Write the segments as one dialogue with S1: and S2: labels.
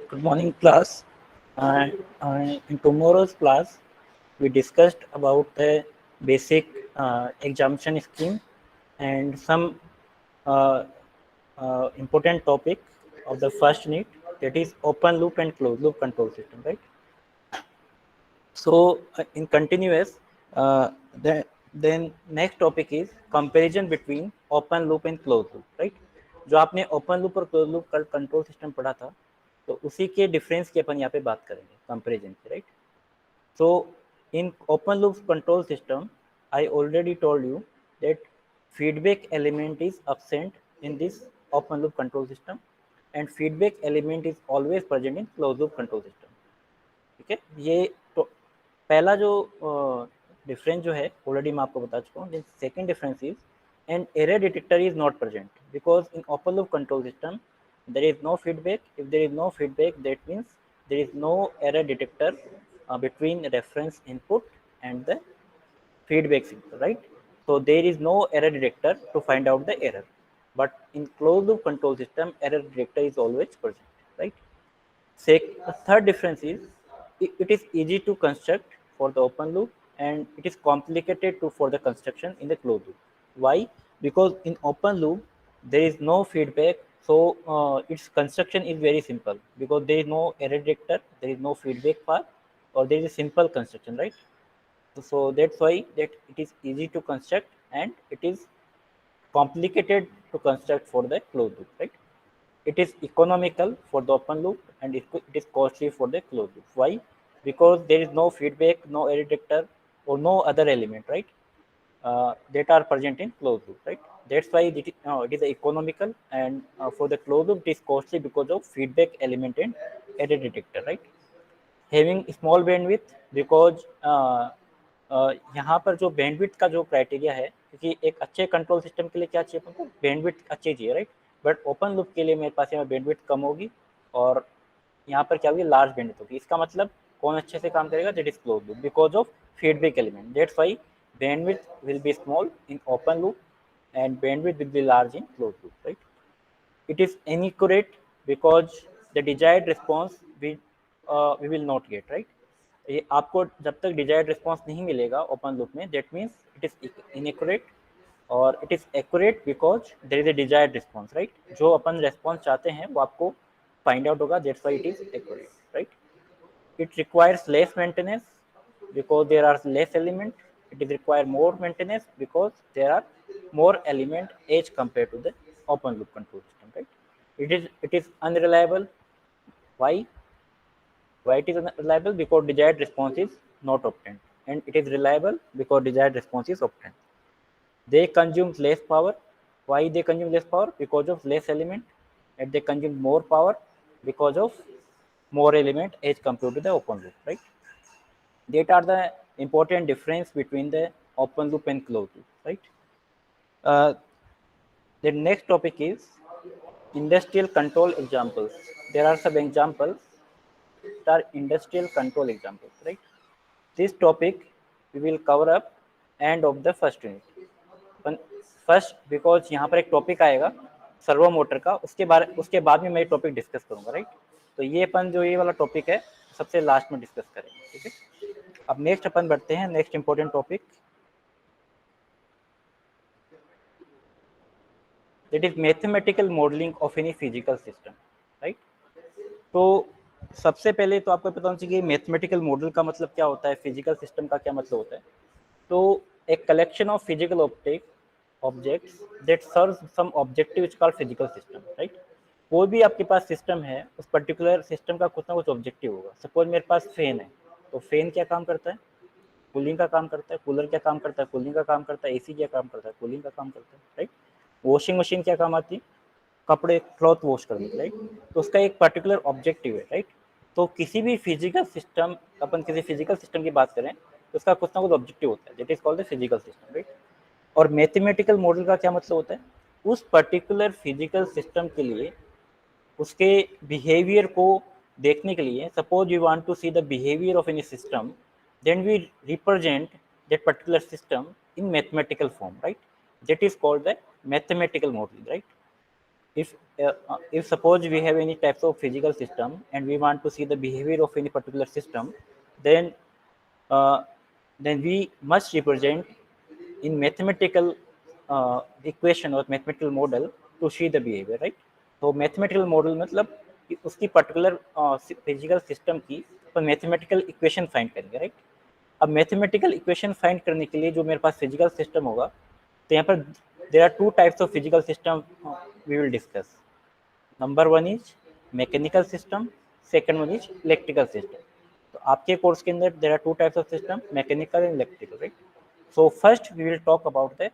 S1: Good morning, class. In tomorrow's class, we discussed about the basic exemption scheme and some uh, important topic of the first need, that is open loop and closed loop control system, right? So, in continuous, uh, the, then next topic is comparison between open loop and closed loop, right? जो आपने open loop और close loop का control system पढ़ा था, तो उसी के difference की अपन यहाँ पे बात करेंगे, कंपैरिजन की, right? So in open loop control system, I already told you that feedback element is absent in this open loop control system, and feedback element is always present in closed loop control system. ठीक है, ये तो पहला जो difference जो है already मैं आपको बता चुका हूँ. Second difference is an error detector is not present because in open loop control system there is no feedback. If there is no feedback, that means there is no error detector between reference input and the feedback signal, right? So there is no error detector to find out the error. But in closed loop control system, error detector is always present, right? Third difference is it is easy to construct for the open loop and it is complicated to for the construction in the closed loop. Why? Because in open loop there is no feedback, so its construction is very simple because there is no error detector, there is no feedback path, or there is a simple construction, right? So that's why that it is easy to construct and it is complicated to construct for the closed loop, right? It is economical for the open loop and it is costly for the closed loop. Why? Because there is no feedback, no error detector, or no other element, right? That are present in closed loop, right? That's why it is economical, and for the closed loop it is costly because of feedback element and error detector, right? Having small bandwidth because यहाँ पर जो bandwidth का जो criteria है, क्योंकि एक अच्छे control system के लिए क्या चाहिए हमको, बैंडविड्थ अच्छी चाहिए, राइट? बट ओपन लूप के लिए मेरे पास यहाँ बैंडविड्थ कम होगी और यहाँ पर क्या होगी, लार्ज बैंडविड्थ होगी. इसका मतलब कौन अच्छे से काम करेगा, that is close loop because of feedback element. That's why bandwidth will be small in open loop and bandwidth will be large in closed loop, right? It is inaccurate because the desired response we will not get, right? ये आपको जब तक desired response नहीं मिलेगा open loop में, that means it is inaccurate. और it is accurate because there is a desired response, right? जो अपन रेस्पॉन्स चाहते हैं वो आपको फाइंड आउट होगा, that's why it is accurate, right? It requires less maintenance because there are less element. It is require more maintenance because there are more element as compared to the open loop control system, right? It is unreliable. Why? Why it is unreliable? Because desired response is not obtained, and it is reliable because desired response is obtained. They consume less power. Why they consume less power? Because of less element, and they consume more power because of more element as compared to the open loop, right? That are the important difference between the open loop and closed loop, right? Uh, the next topic is industrial control examples. There are some examples that are industrial control examples, right? This topic we will cover up end of the first unit. First because यहाँ पर एक topic आएगा servo motor का, उसके बाद में मैं topic discuss करूंगा, राइट? तो ये अपन जो ये वाला टॉपिक है सबसे लास्ट में डिस्कस करेंगे, ठीक है? अब नेक्स्ट अपन बढ़ते हैं, next important topic, that is mathematical modelling of any physical system, right? तो सबसे पहले तो आपको पता होना चाहिए कि मैथमेटिकल मॉडल का मतलब क्या होता है, फिजिकल सिस्टम का क्या मतलब होता है. तो एक collection of physical objects that serve some objective is called physical system, right? कोई भी आपके पास सिस्टम है, उस पर्टिकुलर सिस्टम का कुछ ना कुछ ऑब्जेक्टिव होगा. सपोज मेरे पास फैन है, तो फैन क्या काम करता है, कूलिंग का काम करता है. कूलर क्या काम करता है, कूलिंग का काम करता है. एसी क्या काम करता है, कूलिंग का काम करता है, राइट? वॉशिंग मशीन क्या काम आती है, कपड़े क्लॉथ वॉश करने के, राइट? तो उसका एक पर्टिकुलर ऑब्जेक्टिव है, राइट? तो किसी भी फिजिकल सिस्टम, अपन किसी फिजिकल सिस्टम की बात करें तो उसका कुछ ना कुछ ऑब्जेक्टिव होता है, that is called the physical system, right? और मैथमेटिकल मॉडल का क्या मतलब होता है, उस पर्टिकुलर फिजिकल सिस्टम के लिए उसके बिहेवियर को देखने के लिए, suppose you want to see the behaviour of any system, then we represent that particular system in mathematical form, right? That is called the mathematical model, right? if suppose we have any types of physical system and we want to see the behavior of any particular system, then uh, then we must represent in mathematical equation or mathematical model to see the behavior, right? तो mathematical model मतलब कि उसकी particular physical system की पर mathematical equation find करेंगे, right? अब mathematical equation find करने के लिए जो मेरे पास फिजिकल सिस्टम होगा, तो यहाँ पर there are two types of physical system we will discuss. Number one is mechanical system, second one is electrical system. तो आपके कोर्स के अंदर there are two types of system, mechanical and electrical, right? So first we will talk about the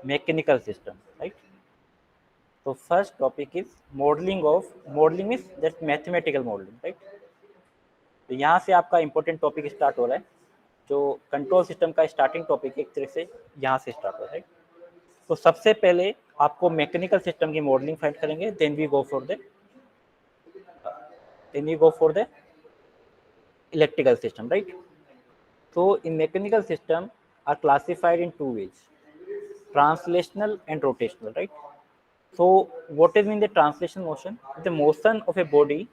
S1: mechanical system, right? तो first topic is modelling is that mathematical modelling, right? तो यहाँ से आपका important topic start हो रहा है. जो control system का स्टार्टिंग टॉपिक एक तरह से यहाँ से स्टार्ट हो रहा है. तो सबसे पहले आपको मैकेनिकल सिस्टम की मॉडलिंग फाइंड करेंगे, then we go for the electrical system, right? So in mechanical system are classified in two ways, translational and rotational, right? So what is in the translation motion? The motion of a body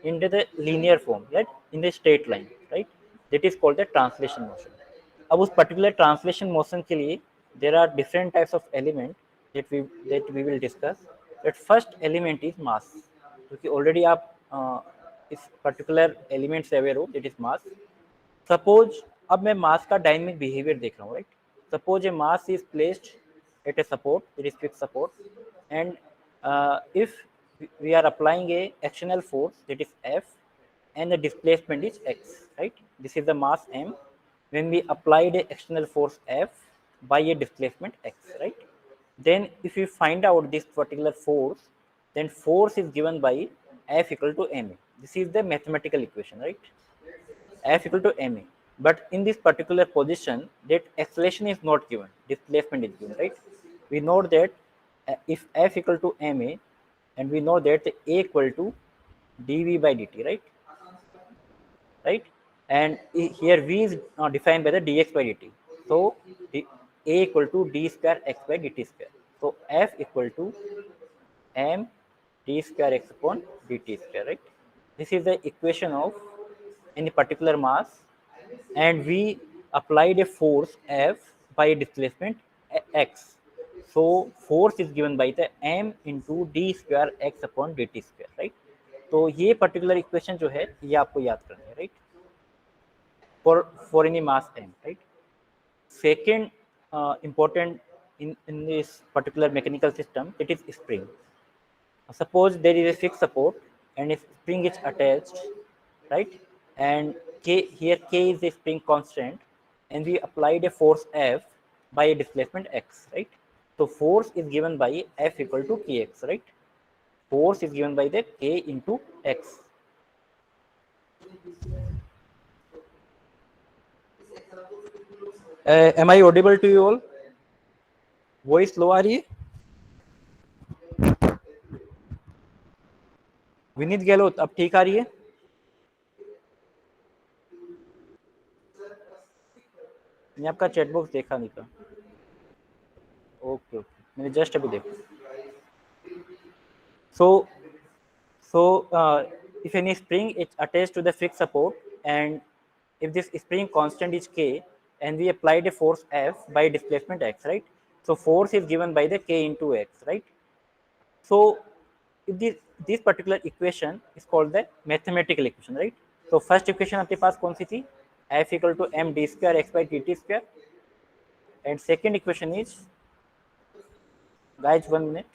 S1: into the linear form, right? In the straight line, right? That is called the translation motion. अब उस particular translation motion के लिए there are different types of element that we will discuss. That first element is mass, क्योंकि already आप इस particular element से aware हो, that is mass. Suppose अब मैं मास का डायनेमिक बिहेवियर देख रहा हूँ, right? Suppose a mass is placed at a support, it is fix support, and if we are applying a external force, that is F, and the displacement is x, right? This is the mass m when we applied a external force F by a displacement x, right? Then if we find out this particular force, then force is given by F equal to ma. This is the mathematical equation, right? F equal to ma. But in this particular position, that acceleration is not given, displacement is given, right? We know that if F equal to ma, and we know that A equal to dv by dt, right? Right? And here V is defined by the dx by dt. So A equal to d square x by dt square. So F equal to m d square x upon dt square, right? This is the equation of any particular mass, and we applied a force F by a displacement x. So force is given by the m into d square x upon dt square, right? तो ये particular equation जो है ये आपको याद करनी है, right? For any mass m, right? Second important in this particular mechanical system, it is spring. Suppose there is a fixed support and a spring is attached, right? And k, here k is a spring constant, and we applied a force F by a displacement x, right? So force is given by F equal to kx, right? Force is given by the k into x. Am I audible to you all? Voice low आ रही है? विनीत गहलोत, अब ठीक आ रही है? मैंने आपका chat box देखा नहीं था. ओके ओके, मैंने जस्ट अभी देखा. So if any spring is attached to the fixed support, and if this spring constant is k, and we applied a force F by displacement x, right? So force is given by the k into x, right? So if this particular equation is called the mathematical equation, right? So first equation आपके पास कौन सी थी? F equal to m d square x by dt square, and second equation is, guys, 1 minute.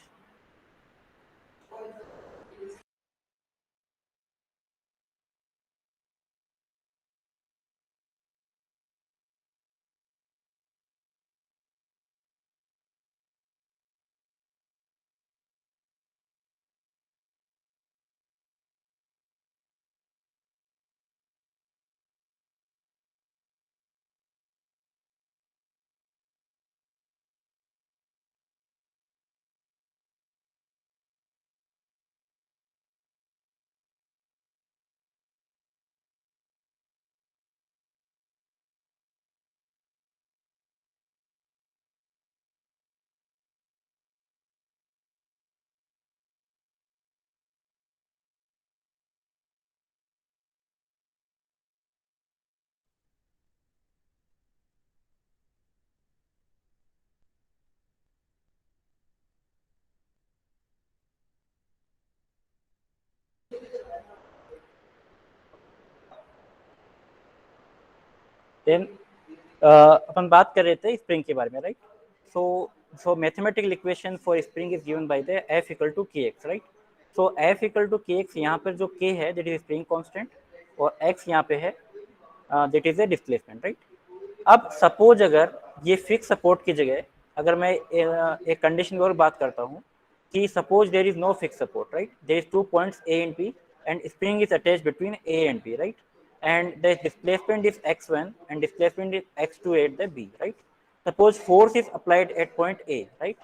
S1: Then अपन बात कर रहे थे spring के बारे में, right. So mathematical equation for spring is given by the F equal to K x, right. So F equal to K x, यहाँ पर जो K है दैट इज स्प्रिंग कांस्टेंट और X यहाँ पे है that is a displacement, right. अब suppose अगर ये फिक्स सपोर्ट की जगह अगर मैं एक कंडीशन और बात करता हूँ कि suppose there is no fix support, right, there is 2 points A and B and spring is attached between A and B, right, and the displacement is x1 and displacement is x2 at the B, right. Suppose force is applied at point A, right.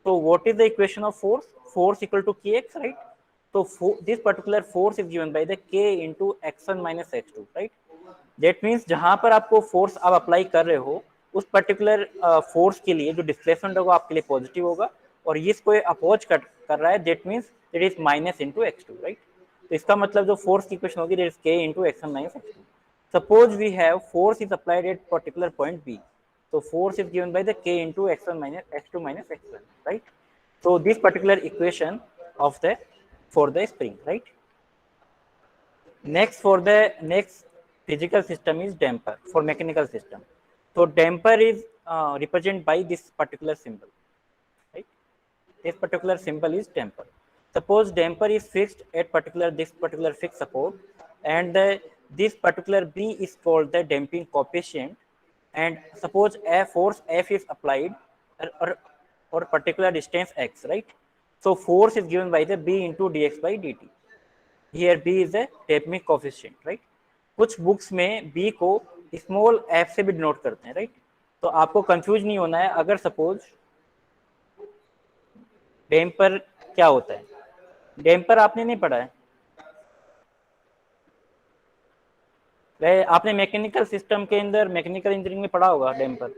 S1: So what is the equation of force? Force equal to kx, right. So this particular force is given by the k into x1 minus x2, right. That means जहां पर आपको force आप apply कर रहे हो उस particular force के लिए जो डिस्प्लेसमेंट होगा आपके लिए पॉजिटिव होगा और ये इसको अपोज कर रहा है, that means it is minus into x2, right. तो इसका मतलब जो फोर्स की इक्वेशन होगी that is k into x1 minus x2. Suppose we have force is applied at particular point B. So force is given by the k into x1 minus x2 minus x1, right? So this particular equation of the for the spring, right? Next for the next physical system is damper for mechanical system. So damper is represented by this particular symbol, right? This particular symbol is damper. Suppose damper is fixed at this particular fixed support, and this particular B is called the damping coefficient. And suppose a force F is applied or particular distance x, right? So force is given by the B into dx by dt. Here B is the damping coefficient, right? कुछ books में B को small f से भी denote करते हैं, right. तो आपको confuse नहीं होना है। अगर सपोज डैम्पर क्या होता है, डैम्पर आपने नहीं पढ़ा है, वह आपने मैकेनिकल सिस्टम के अंदर मैकेनिकल इंजीनियरिंग में पढ़ा होगा डैम्पर।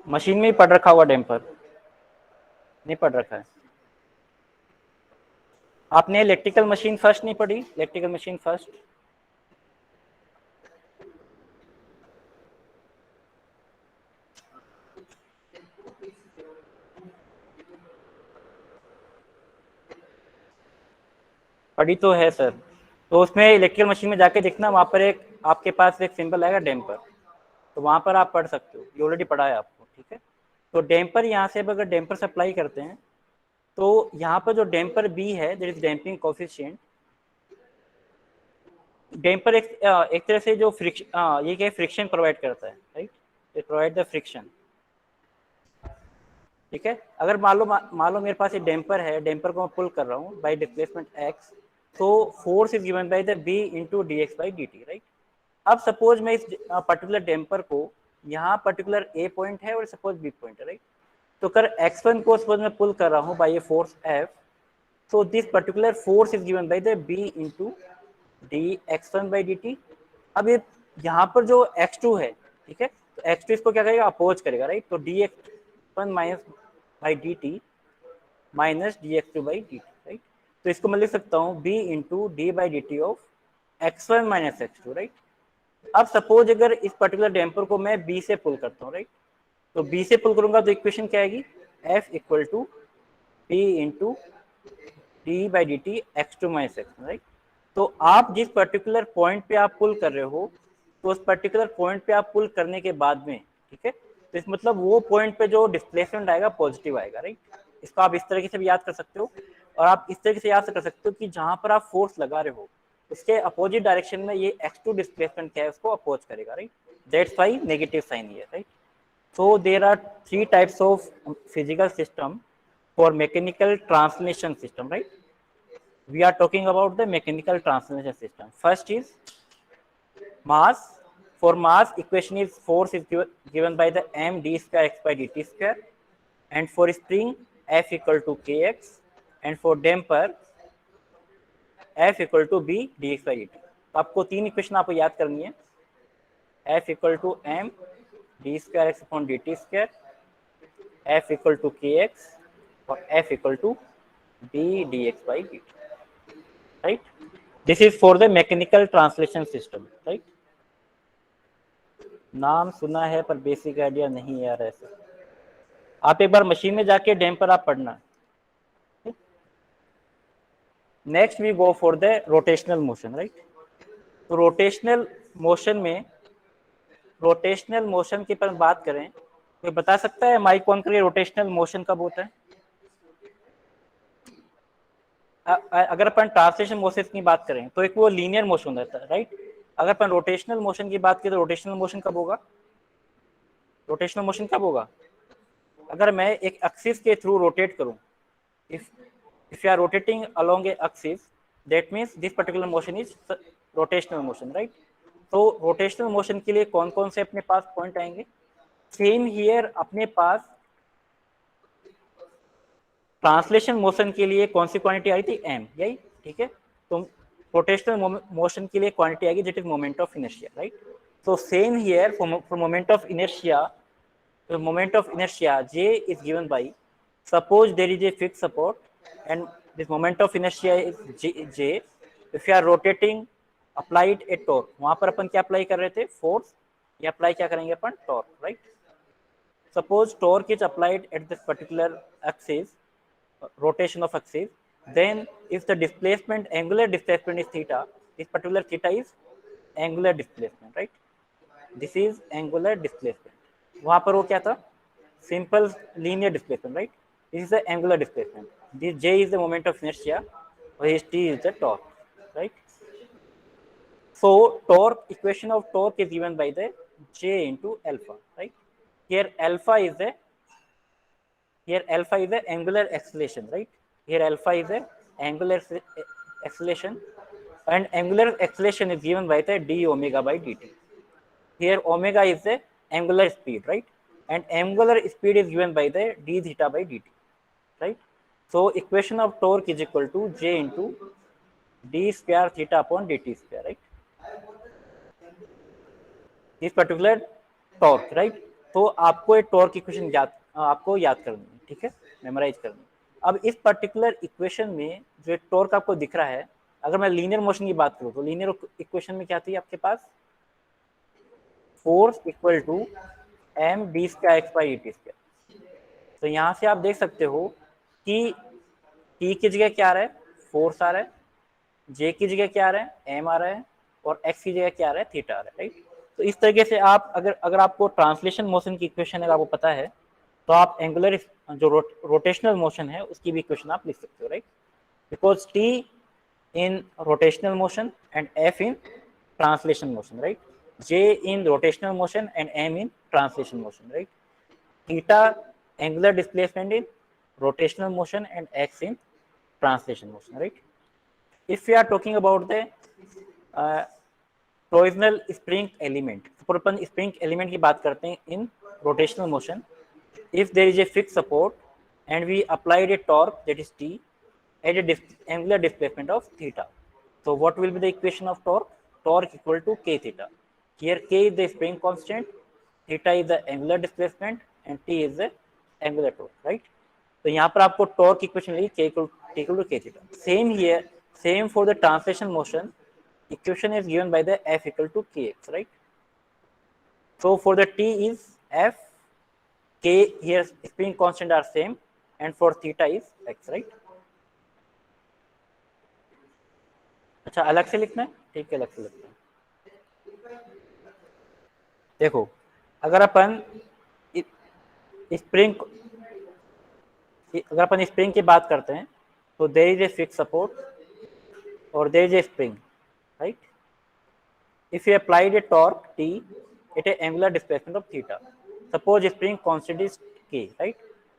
S1: मशीन में ही पढ़ रखा हुआ डैम्पर, नहीं पढ़ रखा है आपने। इलेक्ट्रिकल मशीन फर्स्ट नहीं पढ़ी, इलेक्ट्रिकल मशीन फर्स्ट। पढ़ी तो है सर। तो उसमें इलेक्ट्रिकल मशीन में जाके देखना, वहां पर एक आपके पास एक सिंबल आएगा डैम्पर, तो वहां पर आप पढ़ सकते हो, ये ऑलरेडी पढ़ा है आपको, ठीक है। तो डैम्पर यहाँ से अगर डैम्पर से अप्लाई करते हैं तो यहाँ पर जो डैम्पर बी है that is damping coefficient. Damper एक तरह से जो फ्रिक्शन ये क्या फ्रिक्शन प्रोवाइड करता है, right, it provide the friction, ठीक है। अगर मान लो मेरे पास ये डैम्पर है, डैम्पर को मैं पुल कर रहा हूँ बाय डिस्प्लेसमेंट x, तो force is given by the b into D x by D t, right. अब सपोज मैं इस पर्टिकुलर डैम्पर को यहाँ पर्टिकुलर a पॉइंट है और सपोज b पॉइंट है, राइट। तो अगर x1 को सपोज मैं पुल कर रहा हूँ बाय ये force f, so this particular force is given by the b into dx1 by dt. अब ये यहाँ पर जो x2 है, ठीक है, तो x2 इसको क्या करेगा, अपोज करेगा, राइट। तो dx1 minus by dt minus dx2 by dt, right. तो इसको मैं लिख सकता हूँ b into d by D t of x1 minus x2, right. अब सपोज अगर इस पर्टिकुलर डैम्पर को मैं b से पुल करता हूँ, राइट, तो b से पुल करूंगा तो इक्वेशन क्या आएगी, f equal to b into d by D t x two minus x, right. तो आप जिस पर्टिकुलर पॉइंट पे आप पुल कर रहे हो, तो उस पर्टिकुलर पॉइंट पे आप पुल करने के बाद में, ठीक है, तो इस मतलब वो पॉइंट पे जो डिस्प्लेसमेंट आएगा पॉजिटिव आएगा, राइट। इसको आप इस तरीके से भी याद कर सकते हो, और आप इस तरीके से याद कर सकते हो कि जहां पर आप फोर्स लगा रहे हो उसके अपोजिट डायरेक्शन में ये x2 डिस्प्लेसमेंट क्या है उसको अपोज करेगा, right. That's why negative sign है, right. So there are 3 types of physical system for mechanical translation system, right? We are talking about the mechanical translation system. First is mass. For mass, equation is force is given by the m d square x by dt square, and for spring F equal to kx, and for damper F equal to b dx by dt. तो आपको 3 equation आपको याद करनी है, F equal to m d square x upon dt square, F equal to kx और F equal to b dx by dt, right? This is for the mechanical translation system, right? नाम सुना है पर basic idea नहीं है यार ऐसे। आप एक बार मशीन में जाके डैम्पर आप पढ़ना, next we go for the rotational motion, right. तो रोटेशनल मोशन की पर बात करें, तो बता सकता है माइक ऑन करके रोटेशनल मोशन कब होता है? अगर अपन ट्रांसलेशन मोशन की बात करें तो एक वो लीनियर मोशन रहता है, राइट। अगर अपन रोटेशनल मोशन की बात करें तो रोटेशनल मोशन कब होगा? रोटेशनल मोशन कब होगा? अगर मैं एक एक्सिस के थ्रू रोटेट करूं, if you are rotating along a axis, that means this particular motion is rotational motion, right? तो रोटेशनल मोशन के लिए कौन कौन से अपने पास पॉइंट आएंगे? सेम हियर अपने पास ट्रांसलेशन मोशन के लिए कौन सी क्वांटिटी आई थी? एम, यही, ठीक है। तो रोटेशनल मोशन के लिए क्वांटिटी आएगी that is moment of inertia, right. so same here for moment of inertia, the moment of inertia J is given by, suppose there is a fixed support and this moment of inertia is J. If you are rotating, applied a torque, वहां पर अपन क्या apply कर रहे थे? Force. ये apply क्या करेंगे अपन? Torque, right. Suppose torque is applied at this particular axis, rotation of axis, then if the displacement, angular displacement is theta, this particular theta is angular displacement, right? This is angular displacement. वहां पर वो क्या था? Simple linear displacement, right? This is the angular displacement. This J is the moment of inertia, whereas T is the torque, right? So torque, equation of torque is given by the J into alpha, right? Here alpha is the angular acceleration, right? Here alpha is the angular acceleration, and angular acceleration is given by the d omega by dt. Here omega is the angular speed, right? And angular speed is given by the d theta by dt, right? So equation of torque is equal to J into d square theta upon dt square, right? This particular torque, right? तो आपको एक torque equation आपको याद करनी है, ठीक है, memorise करनी है। अब इस पर्टिकुलर इक्वेशन में जो टॉर्क आपको दिख रहा है, अगर मैं लीनियर मोशन की बात करूं तो लीनियर इक्वेशन में क्या थी आपके पास? Force equal to M D square x by T square. तो यहां से आप देख सकते हो कि टी की जगह क्या आ रहा है? फोर्स आ रहा है, जे की जगह क्या आ रहा है? एम आ रहा है, और एक्स की जगह क्या आ रहा है? थीटा आ रहा है, राइट। तो इस तरीके से आप अगर आपको ट्रांसलेशन मोशन की इक्वेशन अगर आपको पता है, तो आप एंगुलर जो रोटेशनल मोशन है उसकी भी इक्वेशन आप लिख सकते हो, right. Because T in rotational motion and F in translation motion, right. J in rotational motion and M in translation motion, right. Theta angular displacement in rotational motion and x in translation motion, right? If we are talking about the torsional spring element, तो अपन spring element की बात करते हैं in rotational motion. If there is a fixed support and we applied a torque that is T at a angular displacement of theta, so what will be the equation of torque? Torque equal to k theta. Here k is the spring constant, theta is the angular displacement, and T is the angular torque, right? तो यहाँ पर आपको torque equation मिलेगी k equal to k theta. Same here, same for the translation motion, equation is given by the f equal to kx, right? So for the t is f, k here spring constant are same, and for theta is x, right? अच्छा, अलग से लिखना है, ठीक है, अलग से लिखना है। देखो, अगर अपन स्प्रिंग की बात करते हैं तो there is a fix support और there is a spring, right. If you applied a torque T at a angular displacement of theta, suppose spring constant is K, right.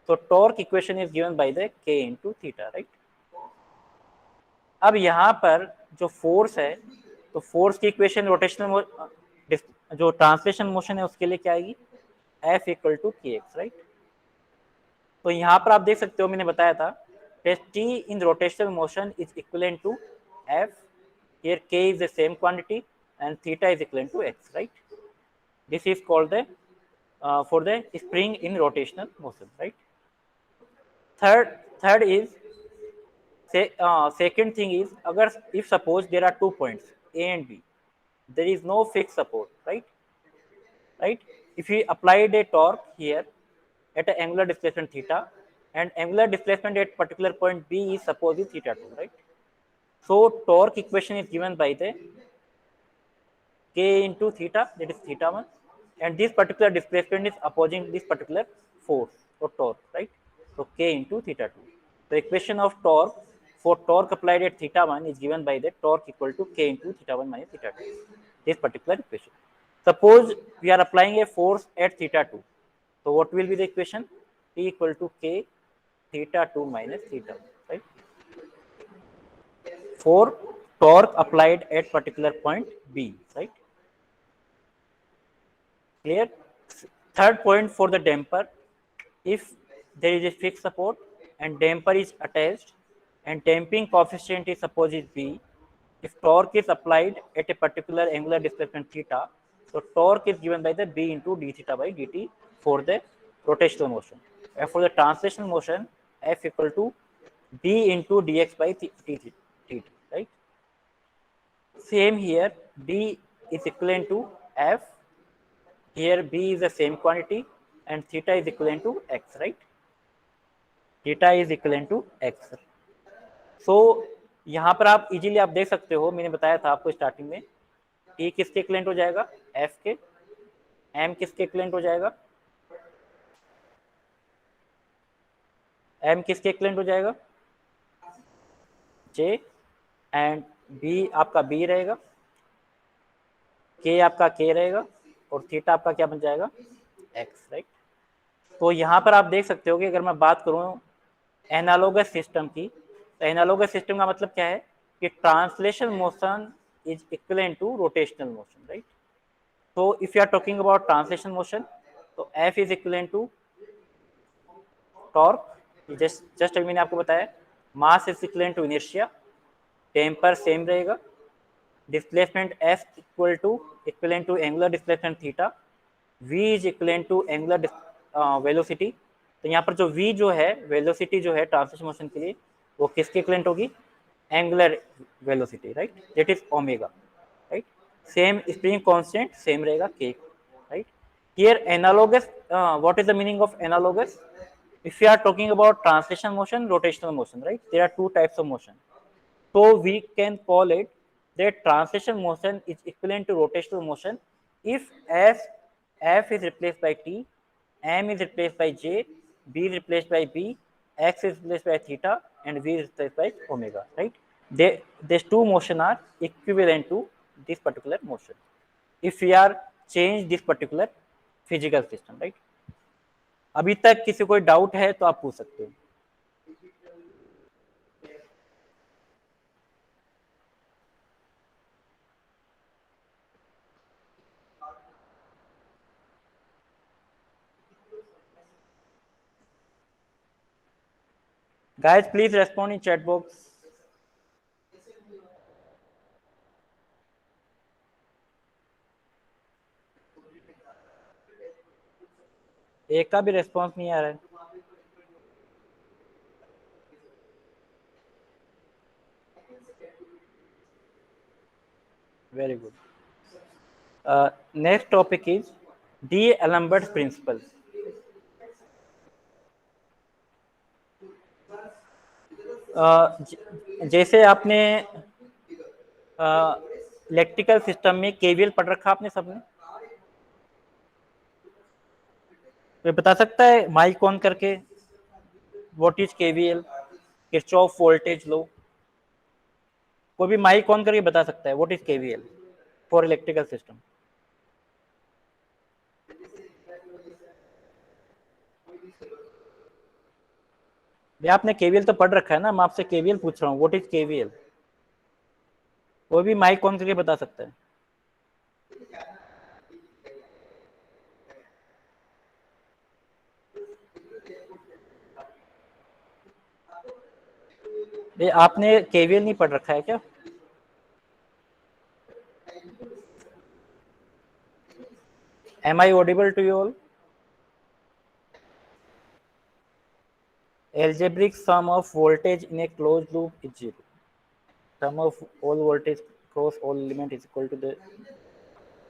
S1: तो torque equation is given by the K into theta, right. अब यहाँ पर जो force है, तो force की equation rotational जो translation motion है उसके लिए क्या आएगी? F equal to K x, right. तो यहाँ पर आप देख सकते हो, मैंने बताया था T in rotational motion is equivalent to F, here k is the same quantity and theta is equivalent to x, right? This is called the for the spring in rotational motion, right? Third is second thing is, agar if suppose there are 2 points A and B, there is no fixed support, right? If we applied a torque here at an angular displacement theta, and angular displacement at particular point B is suppose is theta 2, right? So torque equation is given by the k into theta, that is theta 1, and this particular displacement is opposing this particular force or torque, right? So k into theta 2. The equation of torque for torque applied at theta 1 is given by the torque equal to k into theta 1 minus theta 2. This particular equation. Suppose we are applying a force at theta 2. So what will be the equation? T equal to k theta 2 minus theta 1, right? For torque applied at particular point B, right? Clear? Third point for the damper, if there is a fixed support and damper is attached and damping coefficient is suppose is B, if torque is applied at a particular angular displacement theta, so torque is given by the B into d theta by dt for the rotational motion. And for the translational motion, F equal to d into dx by theta, right? Same here, d is equivalent to F. Here B is the same quantity and theta is equivalent to x, right? Theta is equivalent to x. So यहाँ पर आप easily आप देख सकते हो, मैंने बताया था आपको स्टार्टिंग में, E किसके इक्विवेलेंट हो जाएगा? F के. M किसके इक्विवेलेंट हो जाएगा? M किसके इक्विवेलेंट हो जाएगा? J. एंड B आपका B रहेगा, K आपका K रहेगा और थीटा आपका क्या बन जाएगा? X, right? तो यहाँ पर आप देख सकते हो कि अगर मैं बात करूँ एनालोगस सिस्टम की, तो एनालोगस सिस्टम का मतलब क्या है कि translation motion is equivalent to rotational motion, right? तो if you are talking about translation motion, तो F is equivalent to torque, just अभी मैंने आपको बताया, mass is equivalent to inertia, damper same रहेगा, displacement F equivalent to angular displacement theta, V is equivalent to angular velocity. तो यहाँ पर जो V जो है, वेलोसिटी जो है ट्रांसलेशन मोशन के लिए, वो किसके इक्विवेलेंट होगी? Angular velocity, right? That is omega, right? Same spring constant same रहेगा k, right? Here analogous, what is the meaning of analogous? If you are talking about translation motion, rotational motion, right? There are two types of motion. So we can call it that translation motion is equivalent to rotational motion if F is replaced by T, M is replaced by J, B is replaced by B, X is replaced by theta, and V is replaced by omega, right? These two motion are equivalent to this particular motion if we are change this particular physical system, right? अभी तक किसी कोई doubt है तो आप पूछ सकते हो. Guys, please respond in chat box. एक का भी रेस्पॉन्स नहीं आ रहा है. Very good. Next topic is D'Alembert principle. जैसे आपने इलेक्ट्रिकल सिस्टम में केवीएल पढ़ रखा आपने सबने, तो बता सकता है माइक ऑन करके what is KVL, Kirchhoff voltage law? कोई भी माइक ऑन करके बता सकता है what is KVL for electrical system? आपने केवीएल तो पढ़ रखा है ना, मैं आपसे केवीएल पूछ रहा हूँ, व्हाट इज केवीएल? कोई भी माइक ऑन करके बता सकता है. ये आपने केवीएल नहीं पढ़ रखा है क्या? Am I audible to you all? Algebraic sum of voltage in a closed loop is zero. Sum of all voltage across all element is equal to the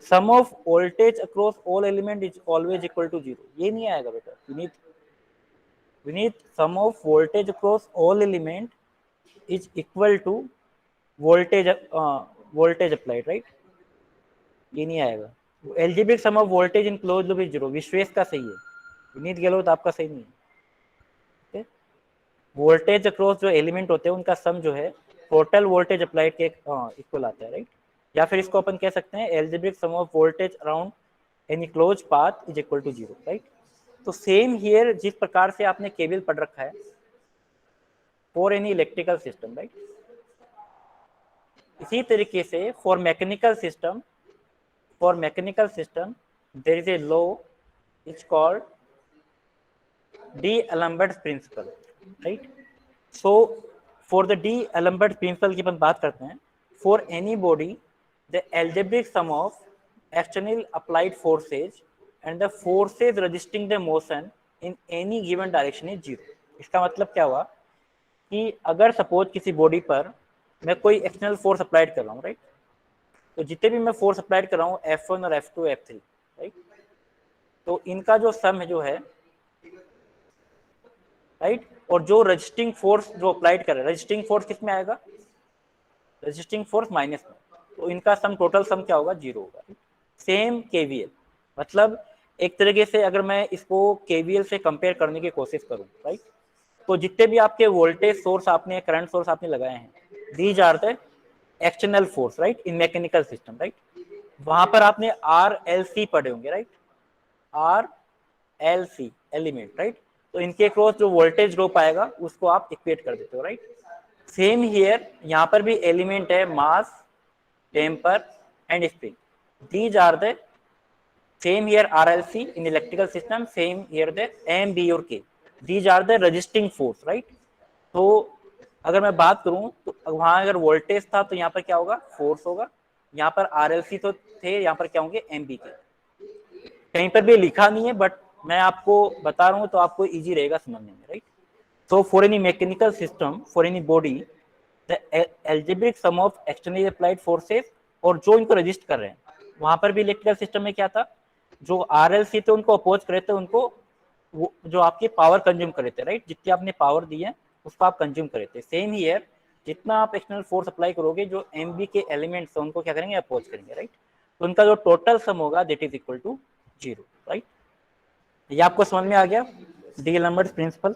S1: sum of voltage across all element is always equal to zero. ये नहीं आएगा बेटा. We need sum of voltage across all element is equal to voltage voltage applied, right, ये नहीं आएगा। Algebraic sum of voltage in close loop is zero, Vishwesh का सही है, विनीत गहलोत आपका सही नहीं है। वोल्टेज अक्रॉस जो एलिमेंट होते हैं उनका सम जो है टोटल वोल्टेज अप्लाइड के इक्वल आता है, राइट। या फिर इसको अपन कह सकते हैं algebraic sum of voltage around any close path is equal to zero, right. तो सेम हियर, जिस प्रकार से आपने केबल पढ़ रखा है for any electrical system, right, इसी तरीके से for mechanical system there is a law is called D'Alembert's principle, right. So for the D'Alembert principle की अपन बात करते हैं, for any body the algebraic sum of external applied forces and the forces resisting the motion in any given direction is zero. इसका मतलब क्या हुआ कि अगर सपोज किसी बॉडी पर मैं कोई एक्सटर्नल फोर्स अप्लाइड कर रहा हूँ, राइट, तो जितने भी मैं फोर्स अप्लाइड कर रहा हूँ F1 और F2 F3, राइट, तो इनका जो सम है जो है, राइट, और जो रजिस्टिंग फोर्स जो अप्लाइड कर रहा है, रजिस्टिंग फोर्स किस में आएगा, रजिस्टिंग फोर्स माइनस में, तो इनका सम टोटल सम क्या होगा, जीरो होगा। सेम केवीएल, मतलब एक तरीके से अगर मैं इसको केवीएल से कंपेयर करने की कोशिश करूं, राइट, तो जितने भी आपके वोल्टेज सोर्स आपने, करंट सोर्स आपने लगाए हैं, these are the external force, right, in mechanical system, right. वहां पर आपने आर एल सी पढ़े होंगे, right, R L C element, right, तो इनके क्रॉस जो वोल्टेज ड्रॉप आएगा उसको आप इक्वेट कर देते हो, राइट। सेम हियर, यहाँ पर भी एलिमेंट है mass, damper and spring, these are the same here RLC in electrical system, same here the M, B और K, these are the resisting force, right। तो अगर मैं बात करूं तो वहां अगर वोल्टेज था तो यहाँ पर क्या होगा, फोर्स होगा, यहाँ पर RLC तो थे, यहाँ पर क्या होंगे, MB के। कहीं पर भी लिखा नहीं है बट मैं आपको बता रहा हूँ तो आपको इजी रहेगा समझने में, right. So for any mechanical system, for any body, the algebraic sum of externally applied forces और जो इनको रजिस्ट कर रहे हैं, वहां पर भी इलेक्ट्रिकल सिस्टम में क्या था, जो आरएलसी थे उनको अपोज करे थे, उनको वो जो आपकी पावर कंज्यूम करे थे, राइट, जितनी आपने पावर दी है उसको आप कंज्यूम करे थे। सेम हियर, जितना आप एक्सटर्नल फोर्स अप्लाई करोगे, जो एमबी के एलिमेंट्स हैं उनको क्या करेंगे, अपोज करेंगे, राइट। तो उनका जो टोटल सम होगा that is equal to zero, right. ये आपको समझ में आ गया D'Alembert's प्रिंसिपल।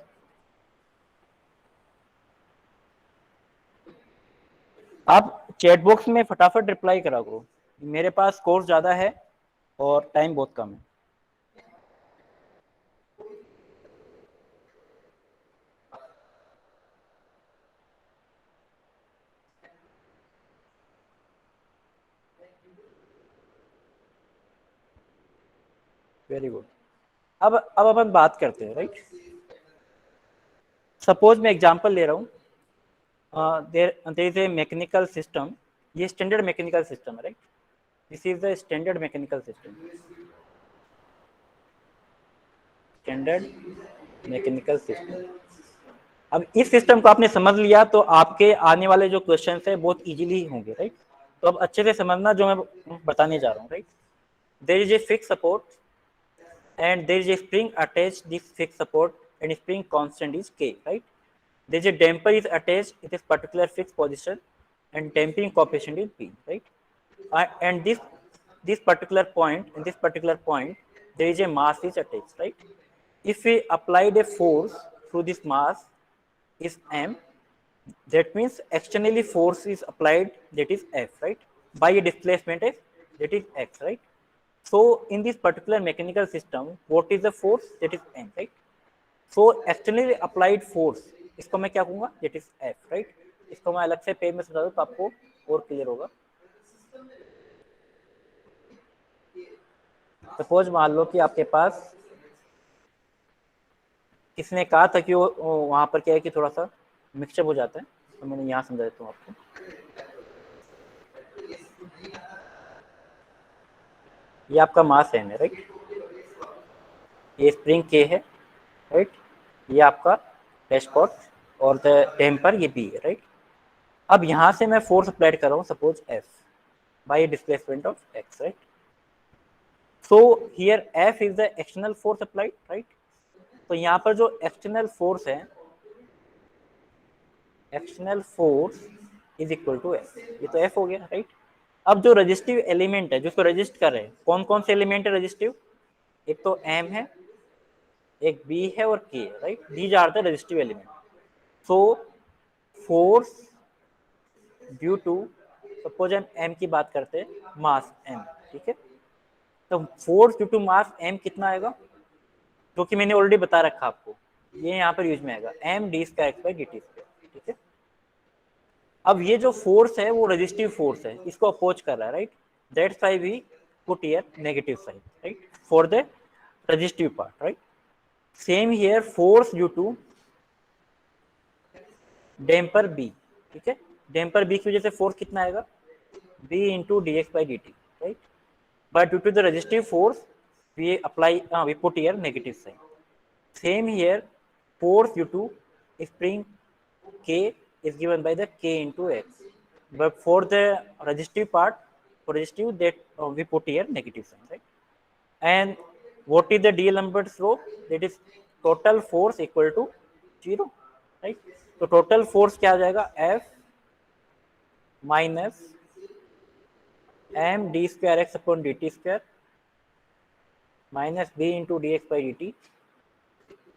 S1: आप चैट बॉक्स में फटाफट रिप्लाई करा करो, मेरे पास कोर्स ज़्यादा है और टाइम बहुत कम है। Very good. अब अपन बात करते हैं, राइट। सपोज मैं एग्जांपल ले रहा हूँ, there is a mechanical system, ये स्टैंडर्ड मैकेनिकल सिस्टम है, right, this is the standard mechanical system, standard mechanical system. अब इस सिस्टम को आपने समझ लिया तो आपके आने वाले जो क्वेश्चन है बहुत इजीली होंगे, राइट। तो अब अच्छे से समझना जो मैं बताने जा रहा हूँ, right. There is a fix support and there is a spring attached this fixed support and spring constant is K, right. There is a damper is attached in this particular fixed position and damping coefficient is P, right. And this particular point, in this particular point there is a mass is attached, right. If we applied a force through this mass is M, that means externally force is applied, that is F, right, by a displacement is, that is X, right. So in this particular mechanical system, what is the force, that is N, right. So externally applied force, इसको मैं क्या कहूँगा, that is F, right. इसको मैं अलग से page में समझा दूँ तो आपको और क्लियर होगा। सपोज मान लो कि आपके पास किसने कहा था कि वो वहाँ पर क्या है कि थोड़ा सा मिक्सअप हो जाता है, तो मैंने यहाँ समझा देता हूँ आपको। ये आपका मास एम है, राइट, ये स्प्रिंग के है, राइट, ये आपका डैशपॉट और द टेम्पर ये बी है, राइट। अब यहाँ से मैं फोर्स अप्लाइड कर रहा हूँ suppose F by displacement of X, right. So here F is the external force applied, right. तो यहाँ पर जो एक्सटर्नल फोर्स है, external force is equal to F. ये तो एफ हो गया, राइट। अब जो रजिस्टिव एलिमेंट है जिसको रजिस्ट कर रहे हैं, कौन कौन से एलिमेंट है रजिस्टिव? एक तो एम है, एक बी है और के है, right. These are the resistive element. So force due to, suppose हम एम की बात करते हैं, मास एम, ठीक है। तो force due to mass M कितना आएगा, जो कि मैंने ऑलरेडी बता रखा आपको, ये यहाँ पर यूज में आएगा, M D square x by D T square, ठीक है। अब ये जो फोर्स है वो रेजिस्टिव फोर्स है, इसको अपोज कर रहा है, right. That's why we put here negative sign, right, for the resistive part, right. Same here force due to damper B, ठीक है। डैम्पर बी की वजह से फोर्स कितना आएगा, B into D x by D t, right. But due to the resistive force we apply we put here negative sign. Same here, force due to spring K is given by the K into X, but for the resistive part, for resistive, that we put here negative sign, right. And what is the D'Alembert law? That is total force equal to 0, right. तो total force क्या आ जाएगा, F minus m d square x upon dt square minus b into dx by dt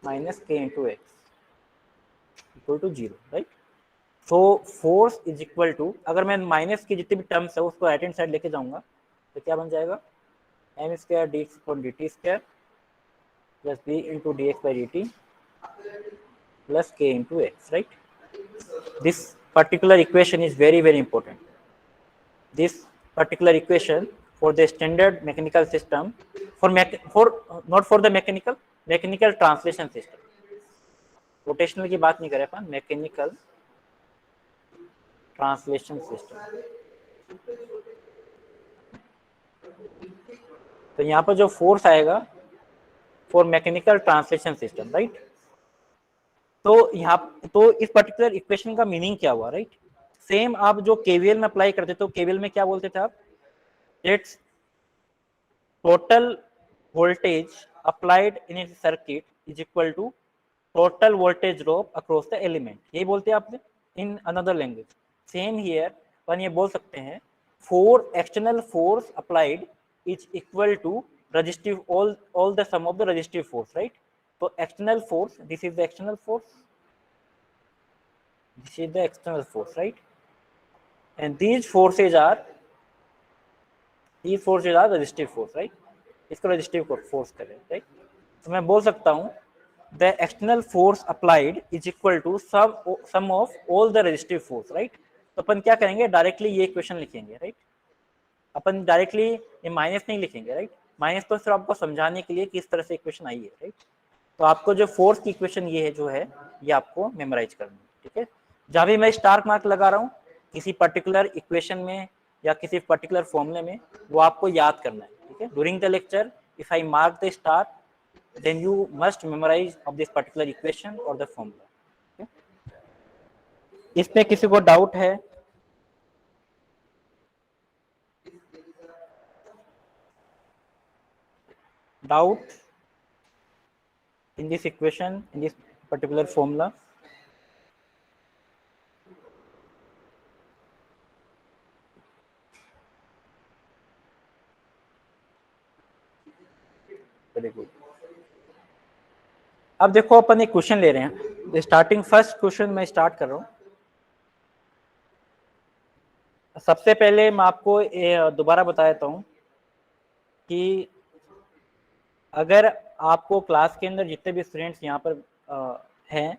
S1: minus k into x equal to 0, right. So force is equal to, अगर मैं minus की जितनी भी terms है उसको right hand side लेके जाऊंगा तो क्या बन जाएगा, M square D X upon D T square plus B into D x by D T plus K into X, right. This particular equation is very very important. This particular equation for the standard mechanical system, for not for the mechanical translation system, rotational की बात नहीं करें अपन, mechanical translation system. तो यहाँ पर जो force आएगा for mechanical translation system, right. तो यहाँ तो इस पर्टिकुलर इक्वेशन का मीनिंग क्या हुआ, राइट। सेम आप जो केवीएल में अप्लाई करते तो केवीएल में क्या बोलते थे आप, it's total voltage applied in a circuit is equal to total voltage drop across the element, यही बोलते हैं आपने in another language. Same here अपन ये बोल सकते हैं, for external force applied is equal to resistive all the sum of the resistive force, right. तो external force, this is the external force, this is the external force, right, and these forces are resistive force, right। इसको resistive force करें, right। तो मैं बोल सकता हूँ the external force applied is equal to sum of all the resistive force, right। तो अपन क्या करेंगे, डायरेक्टली ये इक्वेशन लिखेंगे, राइट। अपन डायरेक्टली ये माइनस नहीं लिखेंगे, राइट। माइनस तो सिर्फ आपको समझाने के लिए कि इस तरह से इक्वेशन आई है, राइट। तो आपको जो फोर्स की इक्वेशन ये है जो है, ये आपको मेमोराइज करनी है, ठीक है। जहाँ भी मैं स्टार मार्क लगा रहा हूँ किसी पर्टिकुलर इक्वेशन में या किसी पर्टिकुलर फॉर्मूले में, वो आपको याद करना है, ठीक है। During the lecture if I mark the star then you must memorize of this particular equation or the formula, okay? इस पे किसी को डाउट है? Doubt in this equation, in this particular formula? Very good. अब देखो अपन एक question ले रहे हैं, स्टार्टिंग फर्स्ट क्वेश्चन मैं स्टार्ट कर रहा हूँ। सबसे पहले मैं आपको दोबारा बता देता हूँ कि अगर आपको क्लास के अंदर जितने भी स्टूडेंट्स यहाँ पर हैं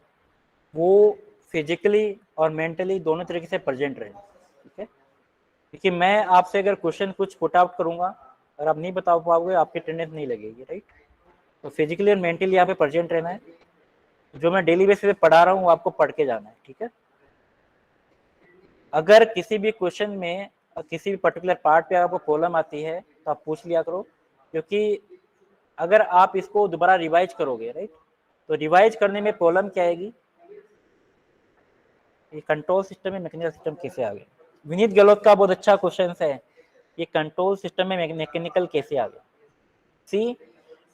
S1: वो फिजिकली और मेंटली दोनों तरीके से प्रेजेंट रहे, ठीक है। क्योंकि मैं आपसे अगर क्वेश्चन कुछ पुट आउट करूंगा और आप नहीं बता पाओगे, आपकी अटेंडेंस नहीं लगेगी, राइट। तो फिजिकली और मेंटली यहाँ पे प्रेजेंट रहना है। जो मैं डेली बेसिस पे पढ़ा रहा हूँ वो आपको पढ़ के जाना है, ठीक है। अगर किसी भी क्वेश्चन में किसी भी पर्टिकुलर पार्ट पे आपको प्रॉब्लम आती है तो आप पूछ लिया करो, क्योंकि अगर आप इसको दोबारा रिवाइज करोगे, राइट, तो रिवाइज करने में प्रॉब्लम क्या आएगी, ये कंट्रोल सिस्टम में मैकेनिकल सिस्टम कैसे आ गए। विनीत गहलोत का बहुत अच्छा क्वेश्चन है, ये कंट्रोल सिस्टम में मैकेनिकल कैसे आ गए। सी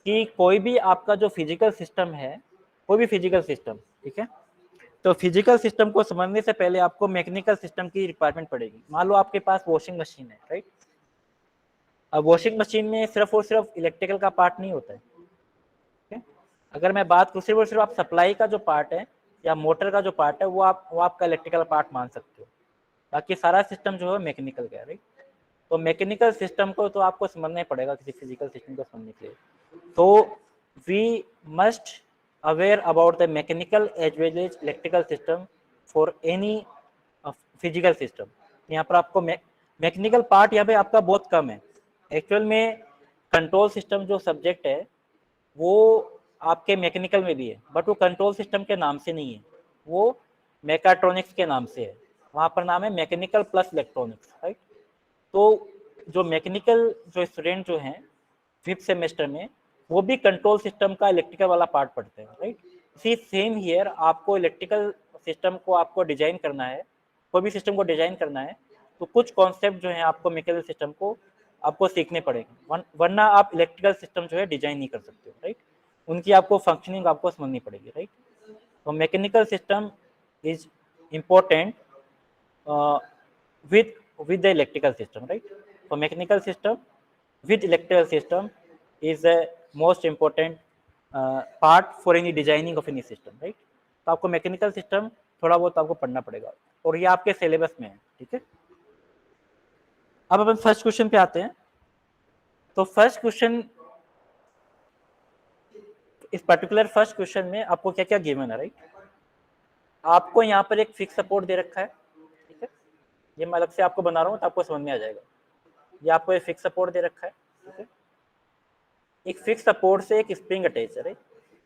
S1: कि कोई भी आपका जो फिजिकल सिस्टम है, कोई भी फिजिकल सिस्टम, ठीक है, तो फिजिकल सिस्टम को समझने से पहले आपको मैकेनिकल सिस्टम की रिक्वायरमेंट पड़ेगी। मान लो आपके पास वॉशिंग मशीन है, राइट। अब वॉशिंग मशीन में सिर्फ और सिर्फ इलेक्ट्रिकल का पार्ट नहीं होता है, ठीक है। अगर मैं बात करूँ सिर्फ और सिर्फ आप सप्लाई का जो पार्ट है या मोटर का जो पार्ट है वो आपका इलेक्ट्रिकल पार्ट मान सकते हो, बाकी सारा सिस्टम जो है मैकेनिकल का है, राइट। तो मैकेनिकल सिस्टम को तो आपको समझना ही पड़ेगा किसी फिजिकल सिस्टम को समझने के लिए। तो we must aware about the mechanical as well as electrical system for any physical system. यहाँ पर आपको मैकेनिकल पार्ट यहाँ पे आपका बहुत कम है। एक्चुअल में कंट्रोल सिस्टम जो सब्जेक्ट है वो आपके मैकेनिकल में भी है, बट वो कंट्रोल सिस्टम के नाम से नहीं है, वो मैकाट्रॉनिक्स के नाम से है। वहाँ पर नाम है मैकेनिकल प्लस इलेक्ट्रॉनिक्स, राइट। तो जो मैकेनिकल जो स्टूडेंट जो हैं 5th सेमेस्टर में वो भी कंट्रोल सिस्टम का इलेक्ट्रिकल वाला पार्ट पढ़ते हैं, राइट। इसी सेम हियर आपको इलेक्ट्रिकल सिस्टम को आपको डिजाइन करना है, कोई भी सिस्टम को डिजाइन करना है तो कुछ कॉन्सेप्ट जो है आपको मैकेनिकल सिस्टम को आपको सीखने पड़ेंगे, वरना आप इलेक्ट्रिकल सिस्टम जो है डिजाइन नहीं कर सकते हो, राइट। उनकी आपको फंक्शनिंग आपको समझनी पड़ेगी, राइट। तो mechanical system is important with the electrical system, right? So mechanical system with electrical system is the most important part for any designing of any system, right? तो आपको मैकेनिकल सिस्टम थोड़ा बहुत आपको पढ़ना पड़ेगा और ये आपके सिलेबस में है, ठीक है। अब अपन फर्स्ट क्वेश्चन पे आते हैं। तो फर्स्ट क्वेश्चन, इस पर्टिकुलर फर्स्ट क्वेश्चन में आपको क्या क्या गिवन है, राइट। आपको यहाँ पर एक फिक्स सपोर्ट दे रखा है, ठीक है। ये मैं अलग से आपको बना रहा हूँ तो आपको समझ में आ जाएगा। ये आपको एक फिक्स सपोर्ट दे रखा है, ठीक है। एक फिक्स सपोर्ट से एक स्प्रिंग अटैच है,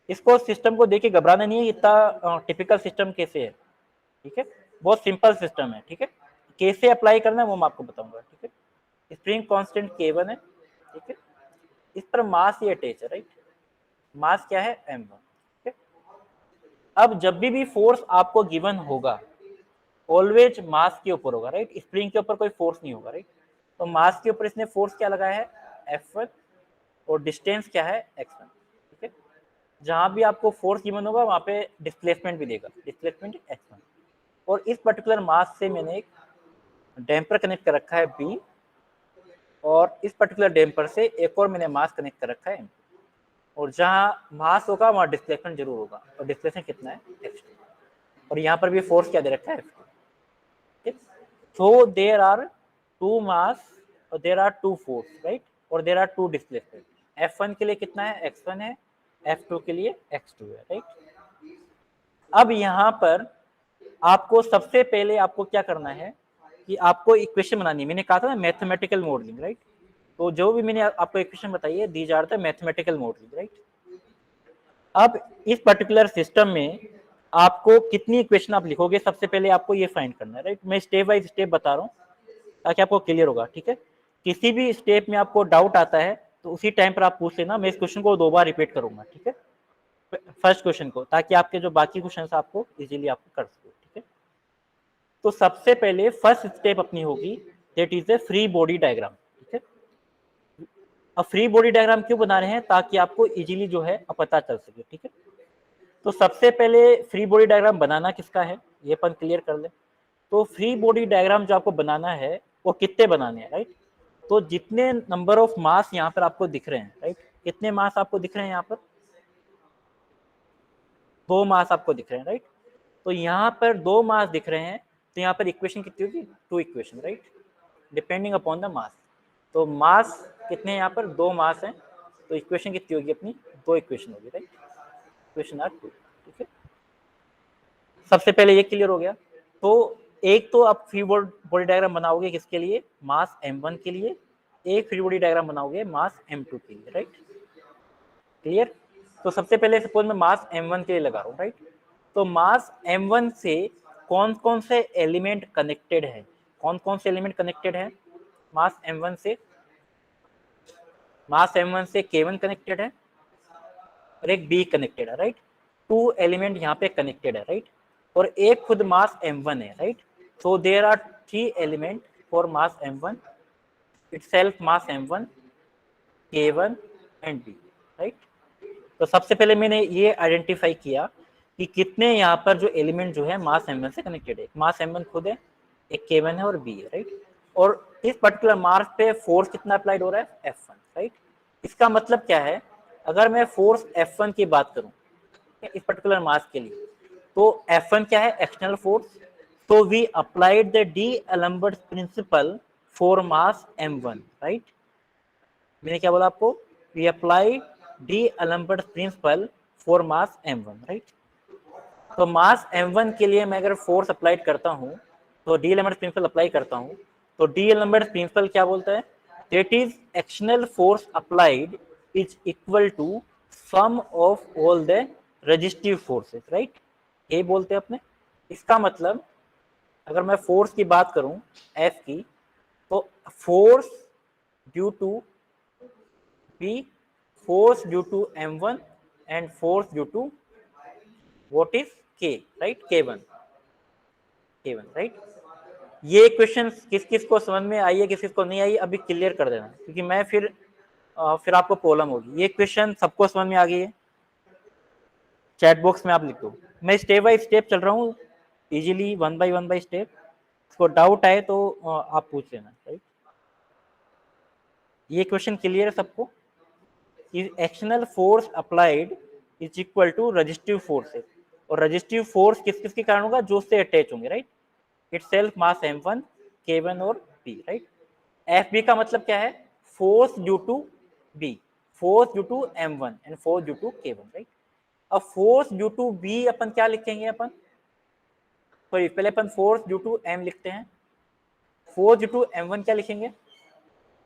S1: इसको सिस्टम को देखिए घबराना नहीं है, इतना टिपिकल सिस्टम कैसे है, ठीक है। बहुत सिंपल सिस्टम है, ठीक है। कैसे अप्लाई करना है वो मैं आपको बताऊंगा, ठीक है। स्प्रिंग कांस्टेंट K1 है, ठीक है। इस पर मास ये अटैच है, राइट। मास क्या है M1, ठीक है। अब जब भी फोर्स आपको गिवन होगा ऑलवेज मास के ऊपर होगा, राइट। स्प्रिंग के ऊपर कोई फोर्स नहीं होगा, राइट। तो मास के ऊपर इसने फोर्स क्या लगाया है F1 और डिस्टेंस क्या है x1, ठीक है। जहां भी आपको फोर्स गिवन होगा वहां पे डिस्प्लेसमेंट भी देगा, डिस्प्लेसमेंट x1। और इस पर्टिकुलर मास से मैंने एक डैम्पर कनेक्ट कर रखा है B, और इस पर्टिकुलर डैम्पर से एक और मैंने मास कनेक्ट कर रखा है M। और जहां मास होगा वहां डिस्प्लेसमेंट जरूर होगा, और डिस्प्लेसमेंट कितना है x2। और यहाँ पर भी फोर्स क्या दे रखा है F2, ठीक। So there are two mass और there are two force, right, और there are two displacement. F1 के लिए कितना है x1 है, F2 के लिए x2 है, राइट। अब यहाँ पर आपको सबसे पहले आपको क्या करना है कि आपको इक्वेशन बनानी है। मैंने कहा था ना मैथमेटिकल मॉडलिंग, राइट। तो जो भी मैंने आपको इक्वेशन बताई है these are the mathematical modelling, right. अब इस पर्टिकुलर सिस्टम में आपको कितनी इक्वेशन आप लिखोगे सबसे पहले आपको ये फाइंड करना है, राइट। मैं स्टेप बाय स्टेप बता रहा हूँ ताकि आपको क्लियर होगा, ठीक है। किसी भी स्टेप में आपको डाउट आता है तो उसी टाइम पर आप पूछ लेना, मैं इस क्वेश्चन को 2 बार रिपीट करूंगा, ठीक है, फर्स्ट क्वेश्चन को, ताकि आपके जो बाकी क्वेश्चन आपको इजीली आपको कर सको, ठीक है। तो सबसे पहले फर्स्ट स्टेप अपनी होगी that is A free body diagram, ठीक है। अब फ्री बॉडी डायग्राम क्यों बना रहे हैं, ताकि आपको इजीली जो है पता चल सके, ठीक है। तो सबसे पहले फ्री बॉडी डायग्राम बनाना किसका है ये अपन क्लियर कर ले। तो फ्री बॉडी डायग्राम जो आपको बनाना है वो कितने बनाने हैं, राइट। तो जितने नंबर ऑफ मास यहाँ पर आपको दिख रहे हैं, राइट, कितने मास आपको दिख रहे हैं यहाँ पर 2 मास आपको दिख रहे हैं, राइट। तो यहाँ पर 2 मास दिख रहे हैं तो यहाँ पर इक्वेशन कितनी होगी 2 equation, right, depending upon the mass. तो मास कितने हैं यहाँ पर 2 मास हैं, तो इक्वेशन कितनी होगी अपनी 2 इक्वेशन होगी, राइट। इक्वेशन आर 2, ठीक है। सबसे पहले ये क्लियर हो गया। तो एक तो आप फ्री बॉडी डायग्राम बनाओगे किसके लिए मास m1 के लिए, एक फ्री बॉडी डायग्राम बनाओगे मास m2 के लिए, राइट, क्लियर। तो सबसे पहले सपोज मैं मास m1 के लिए लगा रहा हूँ, राइट। तो मास m1 से कौन कौन से एलिमेंट कनेक्टेड है, कौन कौन से एलिमेंट कनेक्टेड है मास m1 से, मास m1 से K1 कनेक्टेड है और एक B कनेक्टेड है, राइट। 2 एलिमेंट यहाँ पे कनेक्टेड है, राइट, और एक खुद मास m1 है, right. So there are 3 element for mass m1 itself mass m1 K1 and B, right. तो सबसे पहले मैंने ये आइडेंटिफाई किया कि कितने यहाँ पर जो एलिमेंट जो है मास m1 से कनेक्टेड है। मास m1 खुद है, एक k1 है और b है, राइट। और इस पर्टिकुलर मास पे फोर्स कितना अप्लाइड हो रहा है, F1, राइट। इसका मतलब क्या है, अगर मैं फोर्स F1 की बात करूं इस पर्टिकुलर मास के लिए, तो F1 क्या है, एक्सटर्नल फोर्स। तो we applied the D'Alembert principle for mass m1, right. मैंने क्या बोला आपको, we apply D'Alembert principle for mass m1, right. तो मास m1 के लिए मैं अगर फोर्स अप्लाइड करता हूं, तो डी एलम्बर्ट प्रिंसिपल अप्लाई करता हूं, तो डी एलम्बर्ट प्रिंसिपल क्या बोलता है, that is external force applied is equal to sum of all the resistive forces, right. ये बोलते हैं अपने। इसका मतलब अगर मैं फोर्स की बात करूं F की, तो force due to P, force due to m1 and force due to what is k, right, k1, right। ये क्वेश्चन किस किस को समझ में आई है, किस किस को नहीं आई, अभी क्लियर कर देना, क्योंकि मैं फिर आपको प्रॉब्लम होगी। ये क्वेश्चन सबको समझ में आ गई है, चैट बॉक्स में आप लिख दो। मैं स्टेप बाय स्टेप चल रहा हूँ, इजीली वन बाय स्टेप। इसको डाउट आए तो आप पूछ लेना, राइट। ये क्वेश्चन क्लियर है सबको। External force applied is equal to resistive forces, और रजिस्टिव फोर्स किस किस के कारण होगा, जो उससे अटैच होंगे, राइट। इटसेल्फ मास m1, k1 और p, राइट। fb का मतलब क्या है, force due to b, force due to m1 and force due to k1, right. अब फोर्स ड्यू टू b अपन क्या लिखेंगे, अपन सॉरी पहले अपन फोर्स ड्यू टू m लिखते हैं। फोर्स ड्यू टू m1 क्या लिखेंगे,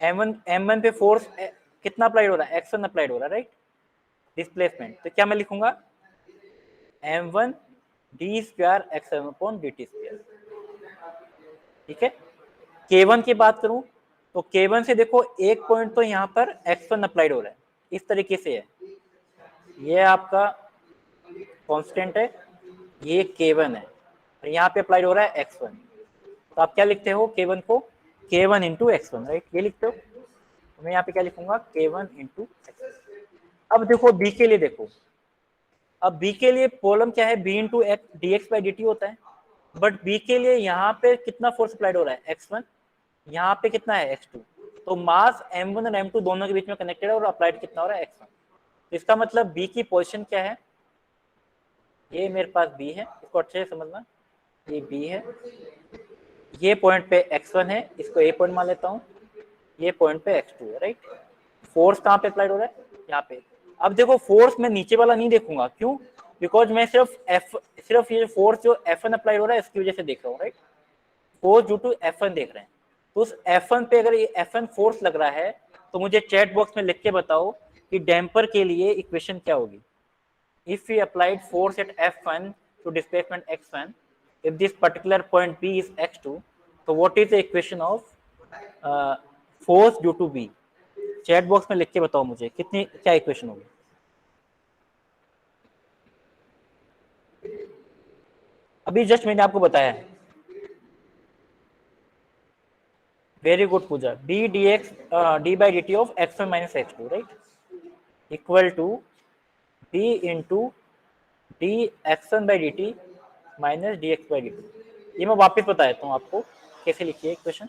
S1: m1 पे फोर्स कितना अप्लाइड हो रहा है, x1 अप्लाइड हो रहा है, राइट, डिस्प्लेसमेंट। तो क्या मैं लिखूंगा, m1 d square x1 upon dt square, ठीक है। k1 की बात करूं तो k1 से देखो एक पॉइंट तो यहाँ पर x1 अप्लाइड हो रहा है, इस तरीके से है, ये आपका कांस्टेंट है, ये k1 है, और यहाँ पे अप्लाइड हो रहा है x1। तो आप क्या लिखते हो, k1 को k1 इंटू x1, राइट, ये लिखते हो। तो मैं यहाँ पे क्या लिखूंगा, k1 इंटू x1। अब देखो b के लिए, देखो अब b के लिए प्रॉब्लम क्या है, b into D x by D T होता है, बट b के लिए यहाँ पे कितना फोर्स अप्लाइड हो रहा है, x1, यहाँ पे कितना है, x2। तो मास m1 और m2 दोनों के बीच में कनेक्टेड है, और अप्लाइड कितना हो रहा है, x1। तो इसका मतलब b की पोजीशन क्या है, ये मेरे पास b है, इसको अच्छे से समझना, ये b है, ये पॉइंट पे x1 है, इसको a पॉइंट मान लेता हूँ, ये पॉइंट पे x2 है, राइट। फोर्स कहाँ पे अप्लाइड हो रहा है, यहाँ पे। अब देखो फोर्स मैं नीचे वाला नहीं देखूंगा, क्यों, बिकॉज मैं सिर्फ ये फोर्स जो F1 अप्लाइड हो रहा है इसकी वजह से देख रहा हूँ, right. Force due to F1 देख रहे हैं, तो उस F1 पे अगर ये F1 फोर्स लग रहा है, तो मुझे चैट बॉक्स में लिख के बताओ कि डैम्पर के लिए इक्वेशन क्या होगी। If we applied force at F1 to displacement x1, if this particular point B is x2, so what is the equation of force due to B? Chat box में लिख के बताओ मुझे कितनी क्या इक्वेशन होगी। अभी जस्ट मैंने आपको बताया है। Very good Pooja, d d x d by D t of x1 minus x2, right, equal to d into d x1 by D T minus d x by D t. ये मैं वापस बताता हूँ आपको कैसे लिखिए इक्वेशन।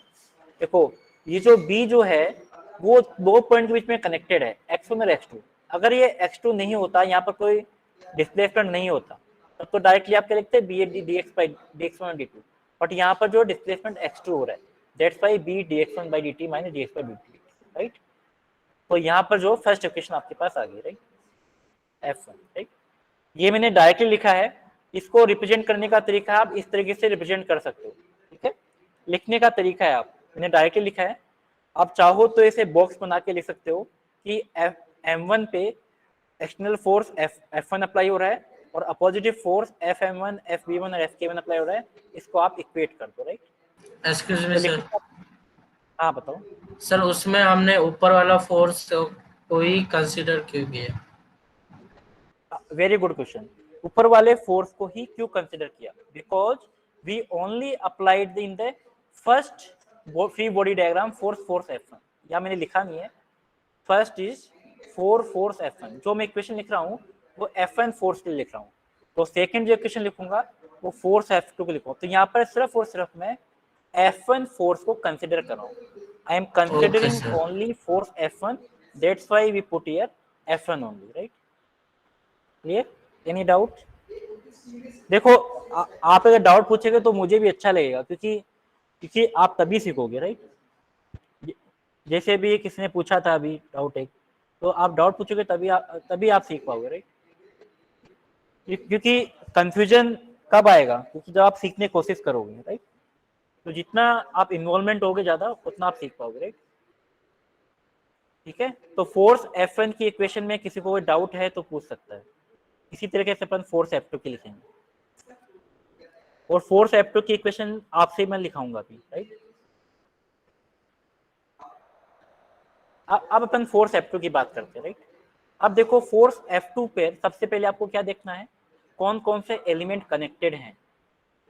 S1: देखो ये जो b जो है वो दो पॉइंट के बीच में कनेक्टेड है, x1 और x2। अगर ये x2 नहीं होता, यहाँ पर कोई डिस्प्लेसमेंट नहीं होता, तब तो डायरेक्टली आप क्या लिखते हैं, B d x by d x one d two. But यहाँ पर जो डिस्प्लेसमेंट x2 हो रहा है, that's why B d x one by D T minus d x by D t, right. तो यहाँ पर जो फर्स्ट इक्वेशन आपके पास आ गई, राइट, F1, राइट। ये मैंने डायरेक्टली लिखा है, इसको रिप्रेजेंट करने का तरीका आप इस तरीके से रिप्रेजेंट कर सकते हो, ठीक है। लिखने का तरीका है, आप मैंने डायरेक्टली लिखा है, आप चाहो तो इसे बॉक्स बना के लिख सकते हो कि M1 पे एक्सटर्नल फोर्स F1 अप्लाई हो रहा है, और अपोजिटिव फोर्स FM1, FB1 और FK1 अप्लाई हो रहा है। इसको आप इक्वेट कर दो, राइट।
S2: Excuse me sir.
S1: हाँ बताओ
S2: सर उसमें हमने ऊपर वाला फोर्स को ही कंसीडर क्यों किया?
S1: Very good question. ऊपर वाले फोर्स को ही क्यों कंसिडर किया, because we only applied in the first free body diagram force F1। यहाँ मैंने लिखा नहीं है, फर्स्ट इज फोर्स F1। जो मैं इक्वेशन लिख रहा हूँ वो F1 फोर्स के लिए लिख रहा हूँ। तो सेकंड जो इक्वेशन लिखूंगा वो फोर्स F2 को लिखूंगा। तो यहाँ पर सिर्फ और सिर्फ मैं F1 फोर्स को कंसिडर कर रहा हूँ। I am
S2: okay
S1: considering
S2: sir,
S1: only force F1, that's why we put here F1 only, right? Clear? Any doubt? देखो आप अगर डाउट पूछेंगे तो मुझे भी अच्छा लगेगा, क्योंकि आप तभी सीखोगे, राइट? जैसे भी किसी ने पूछा था अभी डाउट एक, तो आप डाउट पूछोगे तभी आप सीख पाओगे, राइट? क्योंकि कंफ्यूजन कब आएगा? क्योंकि जब आप सीखने की कोशिश करोगे, राइट? तो जितना आप इन्वॉल्वमेंट होगे ज्यादा, उतना आप सीख पाओगे, राइट? ठीक है, तो फोर्स F1 की इक्वेशन में किसी को कोई डाउट है तो पूछ सकता है। इसी तरीके से अपन फोर्स F2 की लिखेंगे, और फोर्स F2 की इक्वेशन आपसे मैं लिखाऊंगा अभी, राइट? अब अपन फोर्स F2 की बात करते हैं, राइट? अब देखो फोर्स F2 पे सबसे पहले आपको क्या देखना है, कौन कौन से एलिमेंट कनेक्टेड हैं।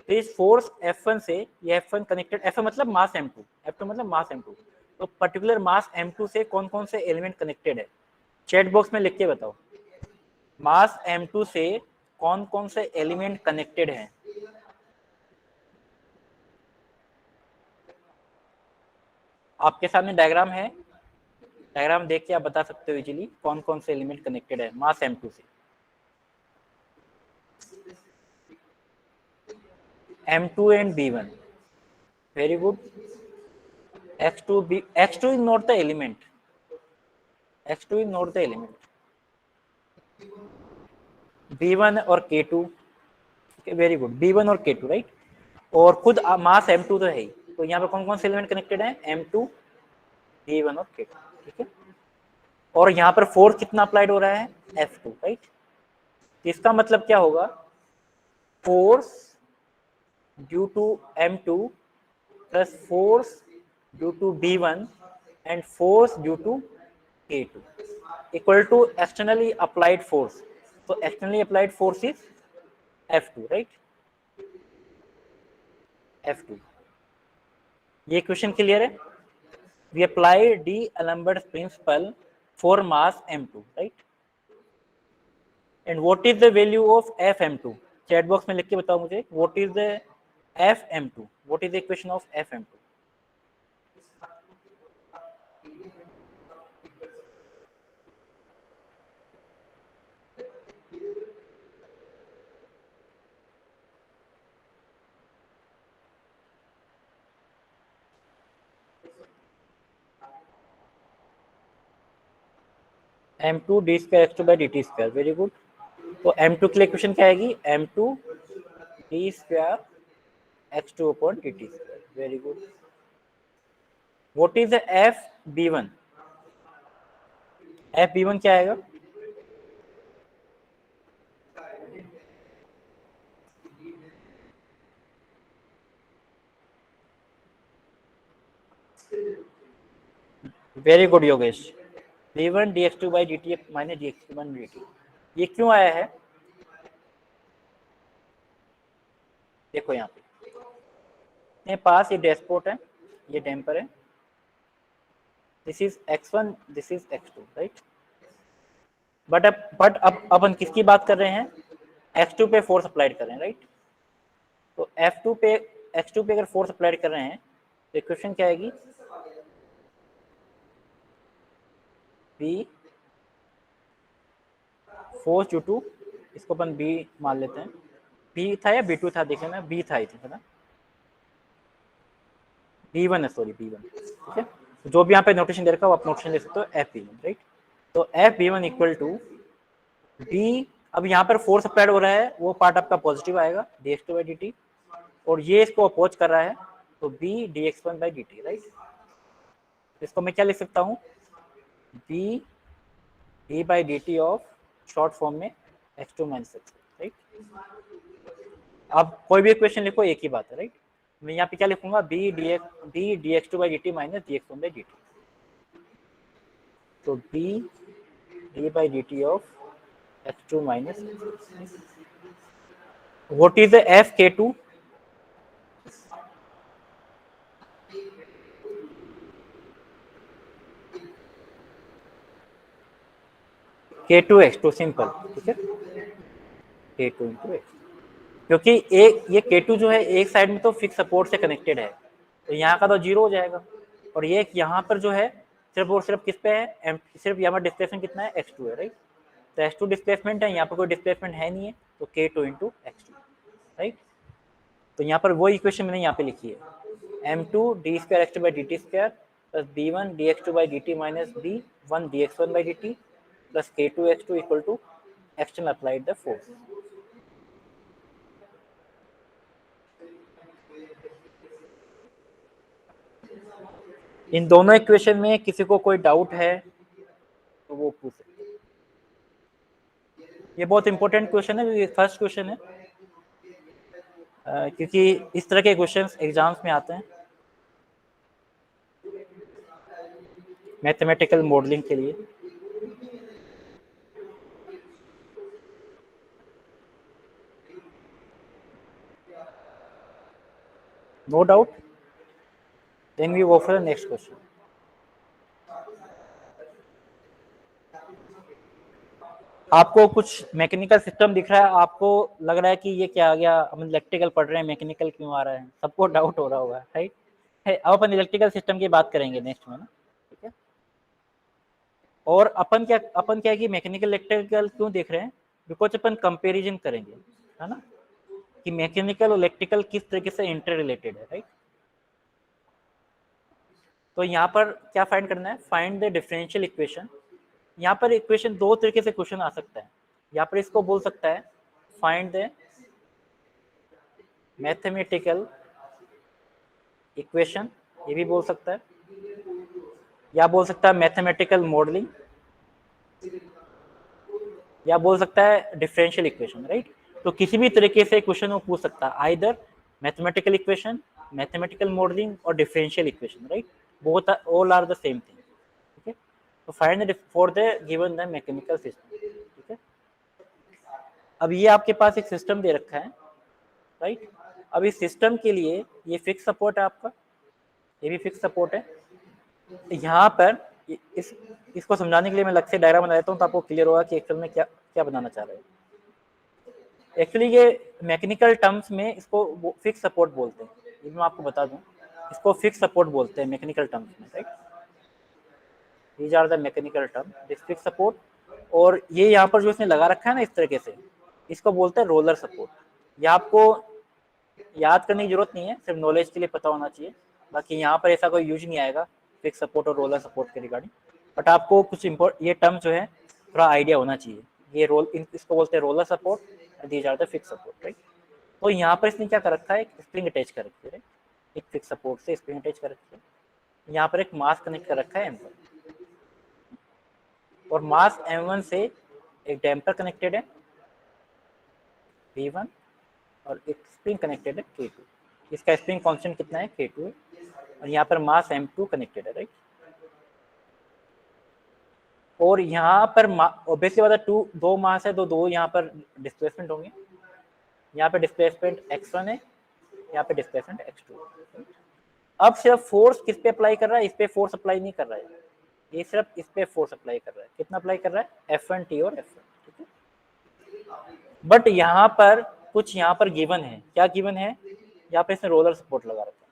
S1: तो इस फोर्स F1 से ये F1 कनेक्टेड, F1 मतलब मास M2, F2 मतलब मास M2, तो पर्टिकुलर मास M2 से कौन कौन से एलिमेंट कनेक्टेड है, चैट बॉक्स में लिख के बताओ। मास M2 से कौन कौन से एलिमेंट कनेक्टेड हैं? आपके सामने डायग्राम है, डायग्राम देख के आप बता सकते हो इजीली कौन कौन से एलिमेंट कनेक्टेड है मास M2 से। M2 and B1, very good. X2 is not the element, X2 is not the element. B1 और K2, वेरी गुड, B1 और K2, राइट? और खुद मास M2 तो है ही, तो यहाँ पे कौन कौन से एलिमेंट कनेक्टेड है? M2, B1 और K2, ठीक है? और यहाँ पर फोर्स कितना अप्लाइड हो रहा है? F2, right? इसका मतलब क्या होगा, force due to M2 plus force due to B1 and force due to K2 equal to externally applied force. So externally applied force is F2, right? F2. ये question clear है? We apply D'Alembert's principle for mass M2, right? And what is the value of Fm2? Chat box में लिख के बताओ मुझे, what is the Fm2? What is the equation of Fm2? M2 d square x2 by dt square, very good. तो M2 के लिए equation क्या आएगी? M2 d square x2 upon dt square, very good. What is the FB1? FB1 क्या आएगा? Very good Yogesh, B1 dx2 by dt minus dx2 by dt। ये क्यों आया है? देखो यहाँ पे मेरे पास ये डैशपोर्ट है, ये डैम्पर है, this is x1, this is x2, right? But अब अपन किसकी बात कर रहे हैं? x2 पे फोर्स अप्लाइड कर रहे हैं, राइट? तो x2 पे अगर फोर्स अप्लाइड कर रहे हैं तो इक्वेशन क्या आएगी? B फोर्स ड्यू टू, इसको अपन B मान लेते हैं, B था या B2 था, देखे ना, B था ही था ना, B1 है, सॉरी B1, ठीक है? तो जो भी यहाँ पे नोटेशन दे रखा है आप नोटेशन ले सकते हो FB1, राइट? तो FB1 इक्वल टू B, अब यहाँ पर फोर्स अप्लाइड हो रहा है, वो पार्ट आपका पॉजिटिव आएगा dx2 by dt, और ये इसको अपोज कर रहा है, तो B dx1 by dt, right? इसको मैं क्या लिख सकता हूँ? B d by dt of short form में x2 माइनस x, राइट? अब कोई भी इक्वेशन लिखो एक ही बात है, राइट? मैं यहाँ पे क्या लिखूंगा? B dx2 by dt minus dx1 by dt, तो B d by dt of x2 minus, what is the FK2? K2 x2 simple, ठीक है? K2 इंटू एक्स, क्योंकि एक ये K2 जो है एक साइड में तो फिक्स सपोर्ट से कनेक्टेड है, तो यहाँ का तो जीरो हो जाएगा, और ये यहाँ पर जो है सिर्फ और सिर्फ किस पे है, सिर्फ यहाँ पर डिस्प्लेसमेंट कितना है, x2 है, राइट। तो x2 डिस्प्लेसमेंट है, यहाँ पर कोई डिस्प्लेसमेंट है नहीं है, तो K2 इंटू x2, राइट। तो यहाँ पर वो इक्वेशन मैंने यहाँ पे लिखी है, m2 D square x2 by D T square plus b1 dx2 by D T minus b1 dx1 by D T plus K2 x2 equal to external applied the force. इन दोनों इक्वेशन में किसी को कोई डाउट है तो वो पूछ सकते हैं। ये बहुत इंपॉर्टेंट क्वेश्चन है, ये फर्स्ट क्वेश्चन है, क्योंकि इस तरह के क्वेश्चंस एग्जाम्स में आते हैं मैथमेटिकल मॉडलिंग के लिए। No doubt, then we go for the next question. आपको कुछ मैकेनिकल सिस्टम दिख रहा है, आपको लग रहा है कि ये क्या आ गया, हम इलेक्ट्रिकल पढ़ रहे हैं, मैकेनिकल क्यों आ रहा है, सबको डाउट हो रहा होगा, राइट। अब अपन इलेक्ट्रिकल सिस्टम की बात करेंगे नेक्स्ट में ना, ठीक है। और अपन क्या है कि मैकेनिकल इलेक्ट्रिकल क्यों देख रहे हैं, बिकॉज अपन कंपेरिजन करेंगे, है ना, कि मैकेनिकल और इलेक्ट्रिकल किस तरीके से इंटर रिलेटेड है, राइट। तो यहाँ पर क्या फाइंड करना है, फाइंड द डिफरेंशियल इक्वेशन। यहाँ पर इक्वेशन दो तरीके से क्वेश्चन आ सकता है, यहाँ पर इसको बोल सकता है फाइंड द मैथमेटिकल इक्वेशन, ये भी बोल सकता है, या बोल सकता है मैथमेटिकल मॉडलिंग, या बोल सकता है डिफरेंशियल इक्वेशन, राइट। तो किसी भी तरीके से क्वेश्चन वो पूछ सकता है, either mathematical equation, mathematical modelling और differential equation, right, both all are the same thing, ठीक है। तो find for the given the mechanical system, ठीक है। अब ये आपके पास एक सिस्टम दे रखा है, राइट। अब इस सिस्टम के लिए ये फिक्स सपोर्ट है आपका, ये भी फिक्स सपोर्ट है। यहाँ पर इसको समझाने के लिए मैं अलग से डायग्राम बना देता हूँ, तो आपको क्लियर होगा कि एक्चुअल में क्या क्या बनाना चाह रहे हैं। एक्चुअली ये मैकेनिकल टर्म्स में इसको फिक्स सपोर्ट बोलते हैं, ये मैं आपको बता दूं, इसको फिक्स सपोर्ट बोलते हैं मैकेनिकल टर्म्स में, right. These are the mechanical term, this fix support. और ये यहाँ पर जो इसने लगा रखा है ना इस तरीके से, इसको बोलते हैं रोलर सपोर्ट। ये आपको याद करने की जरूरत नहीं है, सिर्फ नॉलेज के लिए पता होना चाहिए, बाकी यहाँ पर ऐसा कोई यूज नहीं आएगा फिक्स सपोर्ट और रोलर सपोर्ट के रिगार्डिंग, बट आपको कुछ ये टर्म जो है थोड़ा आइडिया होना चाहिए। ये इसको बोलते हैं roller support, these are the fix support, right. तो यहाँ पर इसने क्या कर रखा है, एक स्प्रिंग अटैच कर रखी है, एक फिक्स सपोर्ट से स्प्रिंग अटैच कर रखी है, यहाँ पर एक मास कनेक्ट कर रखा है M1, और मास M1 से एक डैम्पर कनेक्टेड है V1, और एक स्प्रिंग कनेक्टेड है K2। इसका स्प्रिंग कांस्टेंट कितना है, K2 है, और यहाँ पर मास M2 कनेक्टेड है, राइट। और यहाँ पर ऑब्वियसली बात है दो मास है, तो दो यहाँ पर डिस्प्लेसमेंट होंगे, यहाँ पे डिस्प्लेसमेंट x1 है, यहाँ पे डिस्प्लेसमेंट x2। अब सिर्फ फोर्स किस पे अप्लाई कर रहा है, इस पे फोर्स अप्लाई नहीं कर रहा है, ये सिर्फ इस पे फोर्स अप्लाई कर रहा है। कितना अप्लाई कर रहा है, F1T और F1, ठीक है। बट यहाँ पर कुछ यहाँ पर गिवन है, क्या गिवन है, यहाँ पे इसने रोलर सपोर्ट लगा रखा है,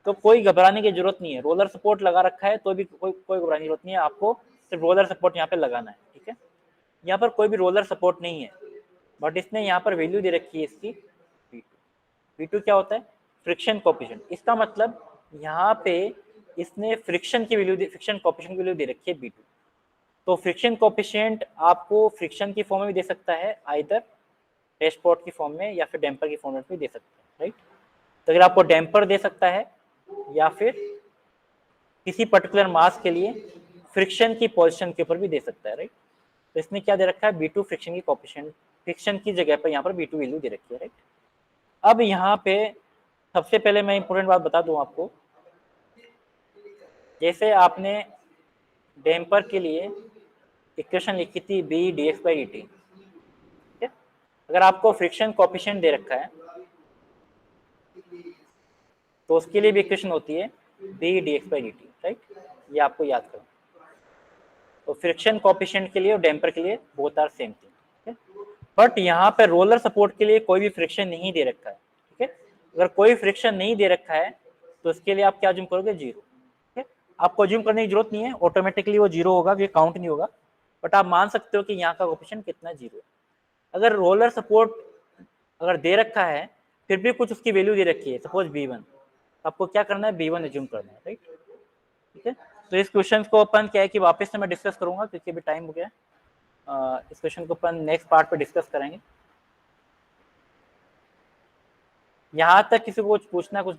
S1: तो कोई घबराने की जरूरत नहीं है। रोलर सपोर्ट लगा रखा है तो भी कोई घबराने की जरूरत नहीं है, आपको सिर्फ रोलर सपोर्ट यहाँ पे लगाना है, ठीक है। यहाँ पर कोई भी रोलर सपोर्ट नहीं है, बट इसने यहाँ पर वैल्यू दे रखी है इसकी V2। V2 क्या होता है, फ्रिक्शन कोएफिशिएंट। इसका मतलब यहाँ पे इसने फ्रिक्शन की वैल्यू, फ्रिक्शन कोएफिशिएंट की वैल्यू दे रखी है V2। तो फ्रिक्शन कोएफिशिएंट आपको फ्रिक्शन की फॉर्म में भी दे सकता है, आइदर डैशपॉट की फॉर्म में या फिर डैम्पर की फॉर्म में भी दे सकता है, राइट। तो अगर आपको डैम्पर दे सकता है या फिर किसी पर्टिकुलर मास के लिए फ्रिक्शन की पोजीशन के ऊपर भी दे सकता है, राइट। तो इसने क्या दे रखा है, V2 फ्रिक्शन की कोएफिशिएंट, फ्रिक्शन की जगह पर यहाँ पर V2 वैल्यू दे रखी है, राइट। अब यहाँ पे सबसे पहले मैं इंपॉर्टेंट बात बता दूं आपको, जैसे आपने डैम्पर के लिए इक्वेशन लिखी थी B dx by dt, ठीक है। अगर आपको फ्रिक्शन कोएफिशिएंट दे रखा है तो उसके लिए भी इक्वेशन होती है B dx by dt, right. ये आपको याद करना। तो फ्रिक्शन कोएफिशिएंट के लिए और डैम्पर के लिए बोथ आर सेम थिंग, ठीक है। बट यहाँ पे रोलर सपोर्ट के लिए कोई भी फ्रिक्शन नहीं दे रखा है, ठीक है। अगर कोई फ्रिक्शन नहीं दे रखा है तो इसके लिए आप क्या अज्यूम करोगे, जीरो, ठीक है। आपको अज्यूम करने की जरूरत नहीं है, ऑटोमेटिकली वो जीरो होगा, ये काउंट नहीं होगा, बट आप मान सकते हो कि यहाँ का कोएफिशिएंट कितना, जीरो है। अगर रोलर सपोर्ट अगर दे रखा है फिर भी कुछ उसकी वैल्यू दे रखी है, सपोज b1, आपको क्या करना है, b1 अज्यूम करना है, राइट, ठीक है। तो इस क्वेश्चन को अपन क्या है कि वापस से मैं डिस्कस करूंगा क्योंकि अभी टाइम हो गया। इस क्वेश्चन को अपन नेक्स्ट पार्ट पे डिस्कस करेंगे। यहाँ तक किसी को कुछ पूछना, कुछ